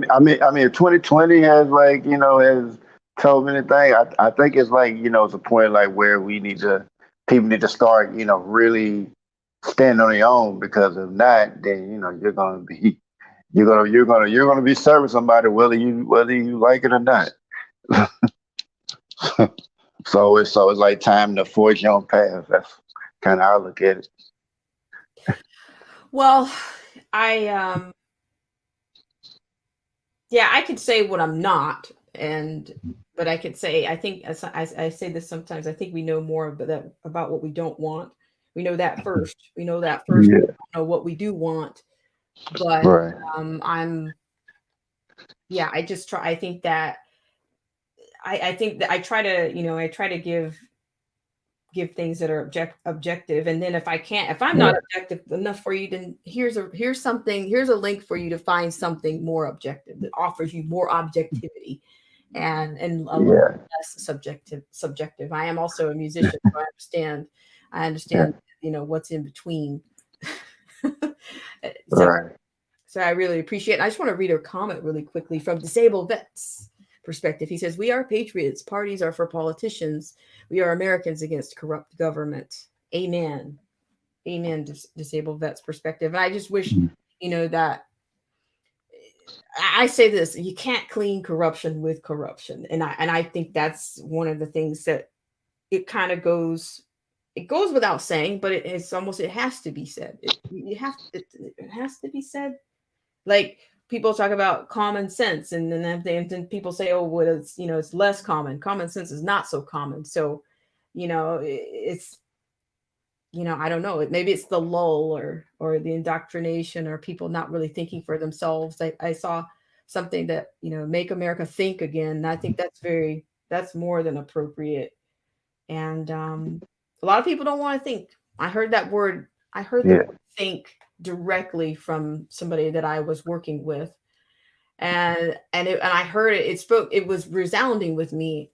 mean, 2020 has like has told me the thing. I think it's like it's a point like where people need to start really stand on their own because if not, then you're gonna be serving somebody whether you like it or not. So it's like time to forge your own path. That's kind of how I look at it. Well, I yeah, I could say what I'm not, and but I could say I think as I say this sometimes. I think we know more about what we don't want. We know that first. We know that first. We Yeah. don't know what we do want, but Right. I'm yeah. I just try. I think that I think that I try to I try to give things that are objective, and then if I'm not Yeah. objective enough for you, then here's a link for you to find something more objective that offers you more objectivity and a little Yeah. less subjective. I am also a musician, so I Yeah. understand what's in between. so Right. so I really appreciate it. I just want to read a comment really quickly from Disabled Vets perspective. He says, "We are patriots. Parties are for politicians. We are Americans against corrupt government." Amen. Amen. Disabled Vets perspective. And I just wish, that I say this, you can't clean corruption with corruption. And I think that's one of the things that it kind of it goes without saying, but it has to be said. It has to be said. Like people talk about common sense, and then people say, "Oh, well, it's less common. Common sense is not so common." So, it's I don't know. Maybe it's the lull or the indoctrination or people not really thinking for themselves. I saw something that make America think again. And I think that's more than appropriate. And a lot of people don't want to think. I heard that word. I heard the Yeah. word think directly from somebody that I was working with, and I heard it. It was resounding with me,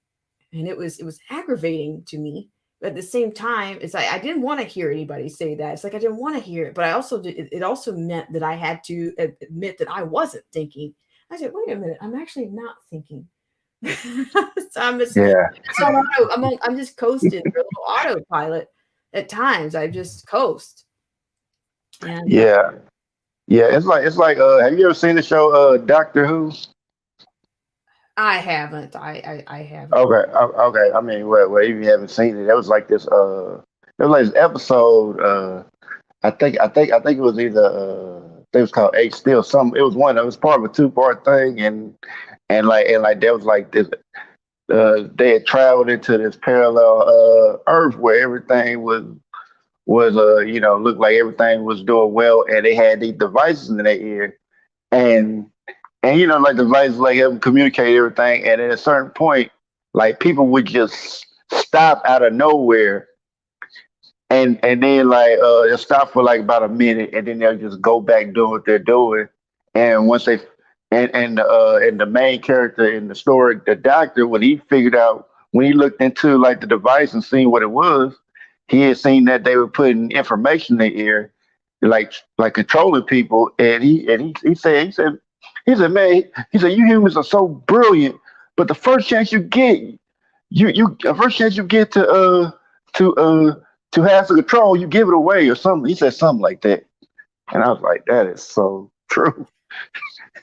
and it was aggravating to me. But at the same time, it's like I didn't want to hear anybody say that. It's like I didn't want to hear it, but I also it also meant that I had to admit that I wasn't thinking. I said, "Wait a minute, I'm actually not thinking." So Yeah. I'm just coasting for a little autopilot. At times, I just coast, and Yeah. Yeah. It's like have you ever seen the show Doctor Who? I haven't. I haven't. Okay. Okay. I mean, well, if you haven't seen it, it was like this. It was like this episode. I think it was either. I think it was called H Still. Some. It was one. It was part of a two-part thing, and there was like this. They had traveled into this parallel Earth where everything was looked like everything was doing well, and they had these devices in their ear, and like devices like help them communicate everything, and at a certain point, like people would just stop out of nowhere, and then like they'll stop for like about a minute, and then they'll just go back doing what they're doing, and once they and the main character in the story, the doctor, when he looked into like the device and seen what it was, he had seen that they were putting information in their ear, like controlling people, and he said, man, he said, you humans are so brilliant, but the first chance you get, the first chance you get to to have the control, you give it away or something. He said something like that, and I was like, that is so true.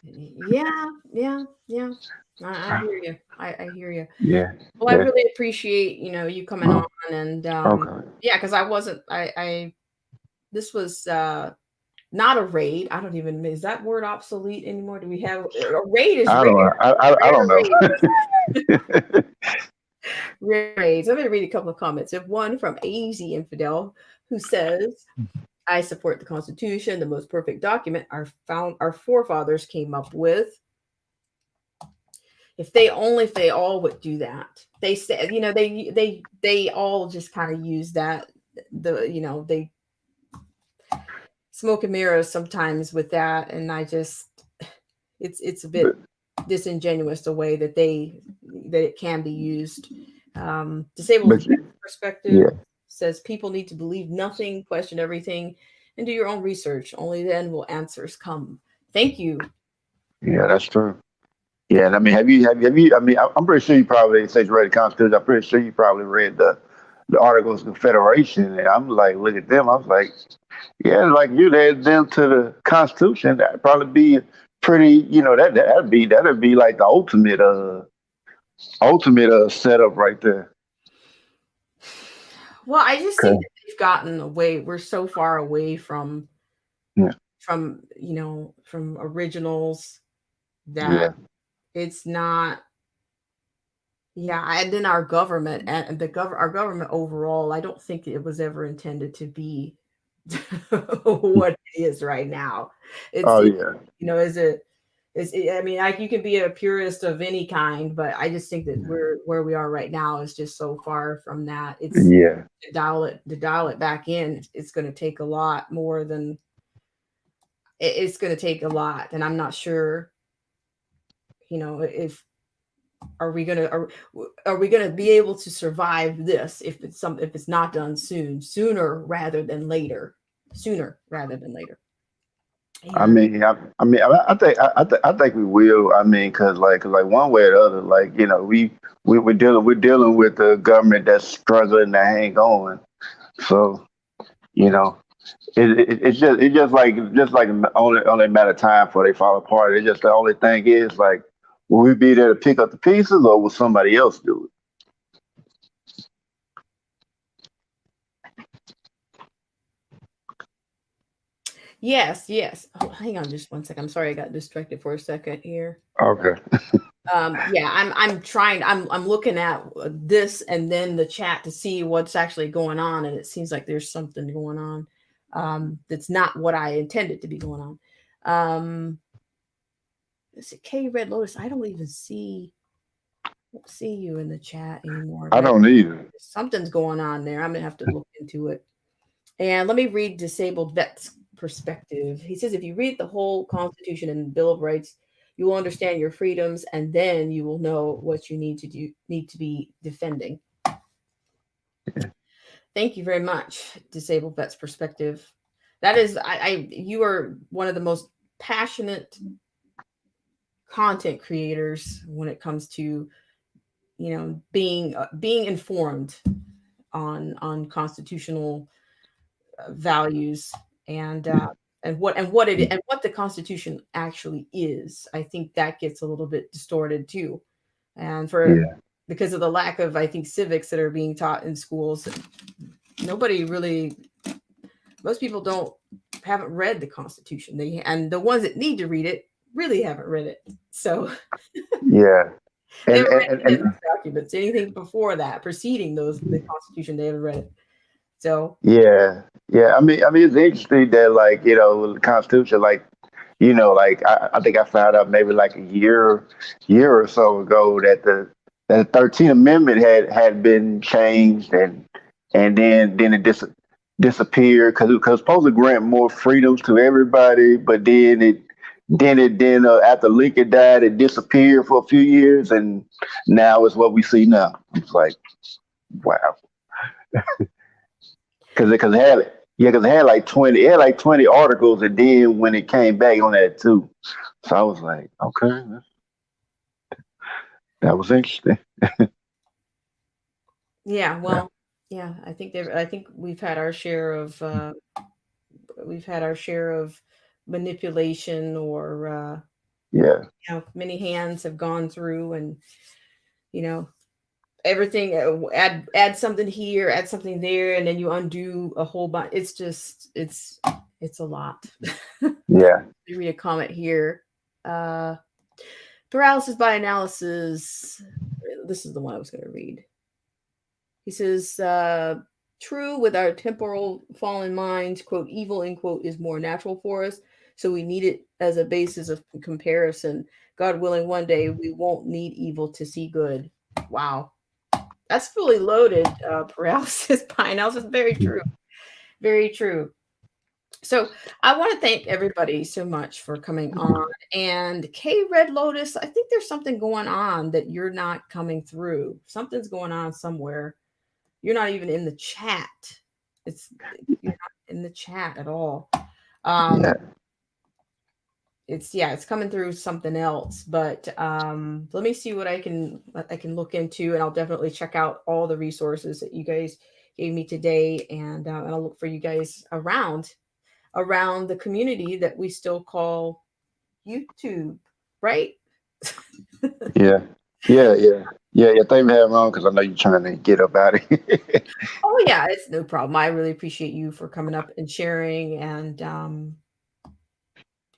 Yeah, yeah, yeah. I hear you. I hear you. Yeah, Well, I yeah. really appreciate you coming on, and Okay. yeah, because I wasn't. This was not a raid. I don't even is that word obsolete anymore? Do we have a raid? Is I raid don't know. I raid don't or raid? know. Raise. I'm going to read a couple of comments. If one from AZ Infidel, who says, I support the Constitution, the most perfect document our forefathers came up with. If they all would do that. They said, they all just kind of use that. They smoke and mirrors sometimes with that, and I just it's a bit disingenuous the way that it can be used. Disabled perspective says people need to believe nothing, question everything, and do your own research. Only then will answers come. Thank you. Yeah, that's true. Yeah, and I mean, have you? I mean, I'm pretty sure you probably, since you read the Constitution, I'm pretty sure you probably read the Articles of Confederation. And I'm like, look at them. I was like, yeah, like you add them to the Constitution, that'd probably be pretty. That'd be like the ultimate setup right there. Well, I just think that they've gotten away. We're so far away from originals that it's not. Yeah, and then our government and our government overall, I don't think it was ever intended to be what it is right now. I mean, you can be a purist of any kind, but I just think that where we are right now is just so far from that. It's to dial it back in. It's going to take a lot more than it's going to take a lot, and I'm not sure. If are we gonna be able to survive this if it's not done sooner rather than later. Yeah. I think we will. I mean, cause like one way or the other, like we're dealing with a government that's struggling to hang on. So it's just like only a matter of time before they fall apart. It's just the only thing is like, will we be there to pick up the pieces, or will somebody else do it? Yes. Oh, hang on just one second. I'm sorry, I got distracted for a second here. Okay. I'm looking at this and then the chat to see what's actually going on, and it seems like there's something going on that's not what I intended to be going on. Is it K Red Lotus? I don't even see you in the chat anymore. I don't either. Something's going on there. I'm gonna have to look into it. And let me read Disabled Vet's perspective. He says, if you read the whole Constitution and Bill of Rights, you will understand your freedoms, and then you will know what you need to be defending. Yeah. Thank you very much, Disabled Vet's perspective. That is, you are one of the most passionate content creators when it comes to, being informed on constitutional values and what the Constitution actually is. I think that gets a little bit distorted too, and because of the lack of, I think, civics that are being taught in schools. Most people haven't read the Constitution. And the ones that need to read it really haven't read it. So yeah. And documents, anything before that, preceding the Constitution, they haven't read it. So yeah. I mean, it's interesting that the Constitution, I think I found out maybe like a year or so ago that the 13th Amendment had been changed, and then it disappeared because it was supposed to grant more freedoms to everybody, but then after Lincoln died, it disappeared for a few years, and now it's what we see now. It's like, wow. Because it had like 20 articles, and then when it came back on that too. So I was like, okay, that was interesting. Yeah, well, yeah, I think we've had our share of manipulation, or many hands have gone through, and everything, add something here, add something there, and then you undo a whole bunch. It's just it's a lot. Yeah. Let me read a comment here. Paralysis by analysis. This is the one I was going to read. He says, true, with our temporal fallen minds, quote, evil, end quote, is more natural for us. So we need it as a basis of comparison. God willing, one day we won't need evil to see good. Wow. That's fully loaded, paralysis by analysis. Very true. Very true. So I want to thank everybody so much for coming on. And K Red Lotus, I think there's something going on that you're not coming through. Something's going on somewhere. You're not even in the chat. You're not in the chat at all. Yeah. It's coming through something else. But let me see what I can look into, and I'll definitely check out all the resources that you guys gave me today, and I'll look for you guys around the community that we still call YouTube, right? Yeah. Thank you for having on, because I know you're trying to get up out of here. Oh yeah, it's no problem. I really appreciate you for coming up and sharing, and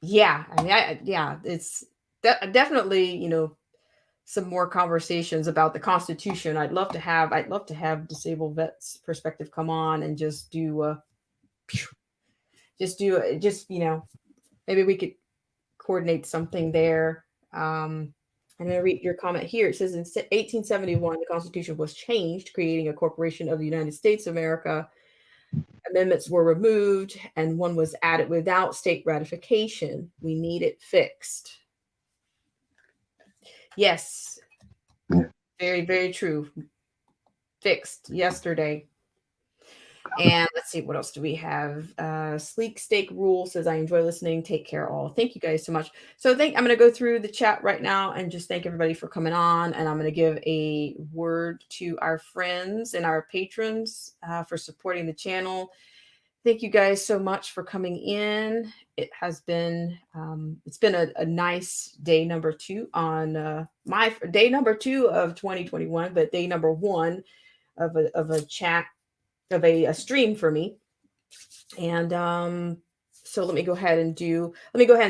yeah, I mean, it's definitely, some more conversations about the Constitution. I'd love to have Disabled Vets Perspective come on and just maybe we could coordinate something there. I'm going to read your comment here. It says in 1871, the Constitution was changed, creating a corporation of the United States of America. Amendments were removed and one was added without state ratification. We need it fixed. Yes. Yeah. Very, very true. Fixed yesterday. And let's see, what else do we have? Sleek Steak Rule says, I enjoy listening. Take care all. Thank you guys so much. So I'm going to go through the chat right now and just thank everybody for coming on. And I'm going to give a word to our friends and our patrons for supporting the channel. Thank you guys so much for coming in. It has been, it's been a nice day number 2 on my day number 2 of 2021, but day number 1 of a chat, of a stream for me. And so let me go ahead and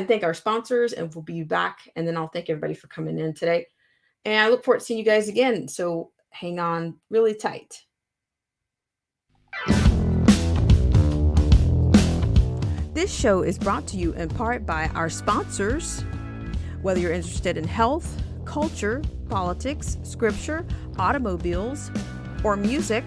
thank our sponsors, and we'll be back, and then I'll thank everybody for coming in today, and I look forward to seeing you guys again. So hang on really tight. This show is brought to you in part by our sponsors. Whether you're interested in health, culture, politics, scripture, automobiles, or music,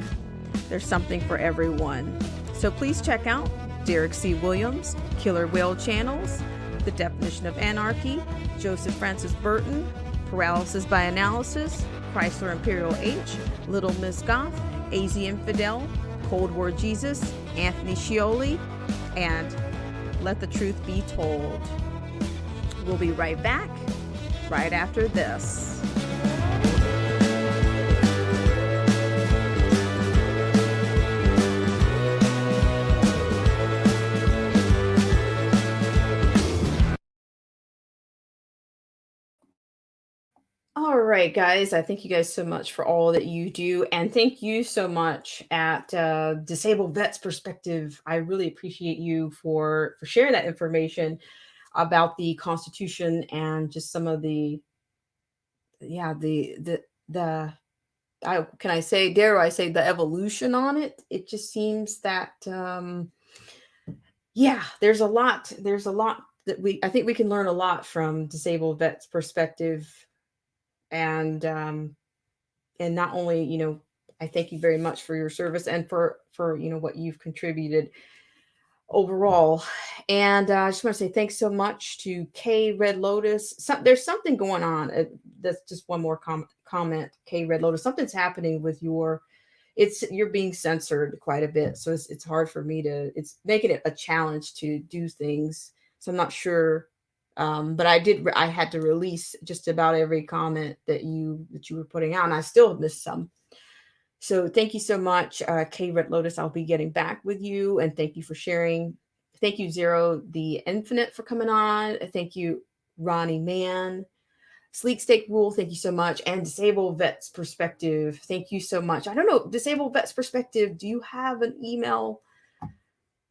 there's something for everyone. So please check out Derek C. Williams, Killer Whale Channels, The Definition of Anarchy, Joseph Francis Burton, Paralysis by Analysis, Chrysler Imperial H, Little Miss Goth, AZ Infidel, Cold War Jesus, Anthony Scioli, and Let the Truth Be Told. We'll be right back right after this. All right, guys, I thank you guys so much for all that you do. And thank you so much at Disabled Vets Perspective. I really appreciate you for sharing that information about the Constitution and just some of the dare I say the evolution on it. It just seems that, there's a lot that I think we can learn a lot from Disabled Vets Perspective. And not only, I thank you very much for your service and for what you've contributed overall. And I just want to say thanks so much to K Red Lotus. There's something going on. That's just one more comment. K Red Lotus, something's happening with you're being censored quite a bit. So it's hard for me it's making it a challenge to do things. So I'm not sure. But I had to release just about every comment that you were putting out, and I still missed some. So thank you so much, K Red Lotus. I'll be getting back with you, and thank you for sharing. Thank you, Zero the Infinite, for coming on. Thank you, Ronnie Mann. Sleek Steak Rule, thank you so much. And Disabled Vets Perspective, thank you so much. I don't know, Disabled Vets Perspective, do you have an email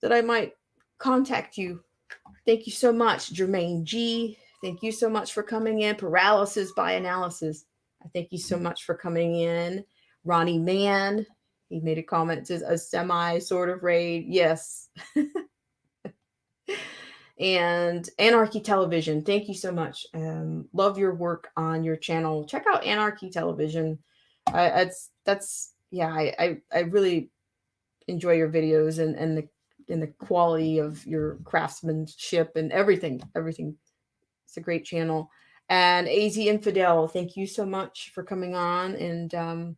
that I might contact you? Thank you so much, Jermaine G. Thank you so much for coming in. Paralysis by Analysis, I thank you so much for coming in. Ronnie Mann, He made a comment, says a semi sort of raid. Yes. And Anarchy Television, thank you so much. Love your work on your channel. Check out Anarchy Television. I really enjoy your videos and the quality of your craftsmanship and everything. It's a great channel. And AZ Infidel, thank you so much for coming on and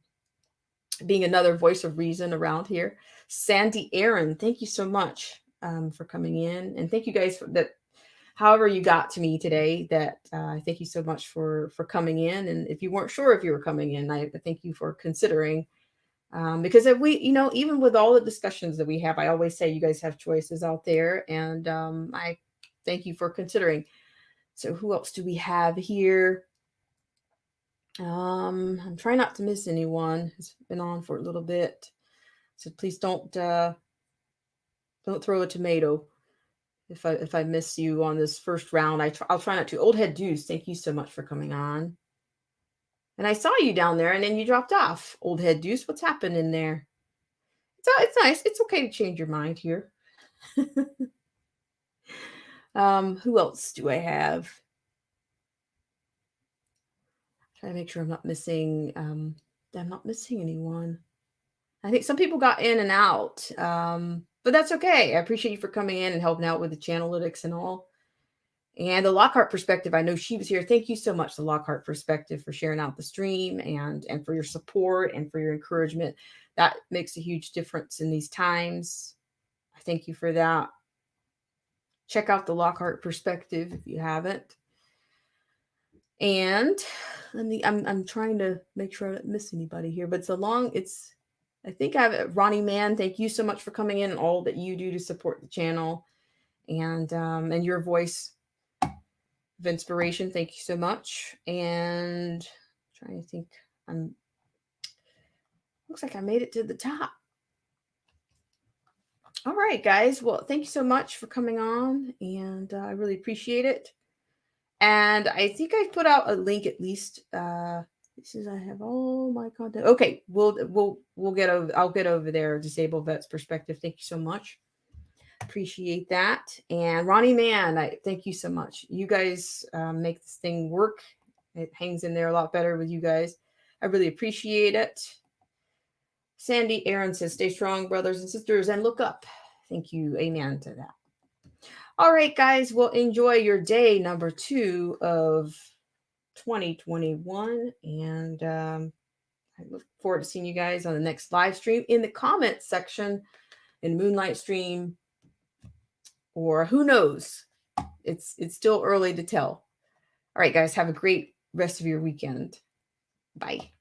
being another voice of reason around here. Sandy Aaron, thank you so much for coming in, and thank you guys for that. However you got to me today, that thank you so much for coming in. And if you weren't sure if you were coming in, I thank you for considering. Because if we, even with all the discussions that we have, I always say you guys have choices out there, and I thank you for considering. So who else do we have here? I'm trying not to miss anyone. It's been on for a little bit, so please don't throw a tomato if I miss you on this first round. I'll try not to. Old Head Deuce, thank you so much for coming on. And I saw you down there, and then you dropped off. Old Head Deuce, what's happening there? It's nice. It's okay to change your mind here. Who else do I have? Try to make sure I'm not missing. I'm not missing anyone. I think some people got in and out, but that's okay. I appreciate you for coming in and helping out with the channelytics and all. And the Lockhart Perspective, I know she was here. Thank you so much, the Lockhart Perspective, for sharing out the stream and for your support and for your encouragement. That makes a huge difference in these times. I thank you for that. Check out the Lockhart Perspective if you haven't. And I'm trying to make sure I don't miss anybody here, but I think I have Ronnie Mann. Thank you so much for coming in and all that you do to support the channel and your voice of inspiration. Thank you so much. And I'm trying to think, looks like I made it to the top. All right, guys. Well, thank you so much for coming on, and I really appreciate it. And I think I put out a link at least. This is, I have all my content. Okay, we'll get over. I'll get over there. Disabled Vets Perspective. Thank you so much. Appreciate that. And Ronnie Mann, I thank you so much. You guys make this thing work. It hangs in there a lot better with you guys. I really appreciate it. Sandy Aaron says, "Stay strong, brothers and sisters, and look up." Thank you. Amen to that. All right, guys. Well, enjoy your day number 2 of 2021. And I look forward to seeing you guys on the next live stream in the comments section in Moonlight Stream. Or who knows? It's still early to tell. All right, guys. Have a great rest of your weekend. Bye.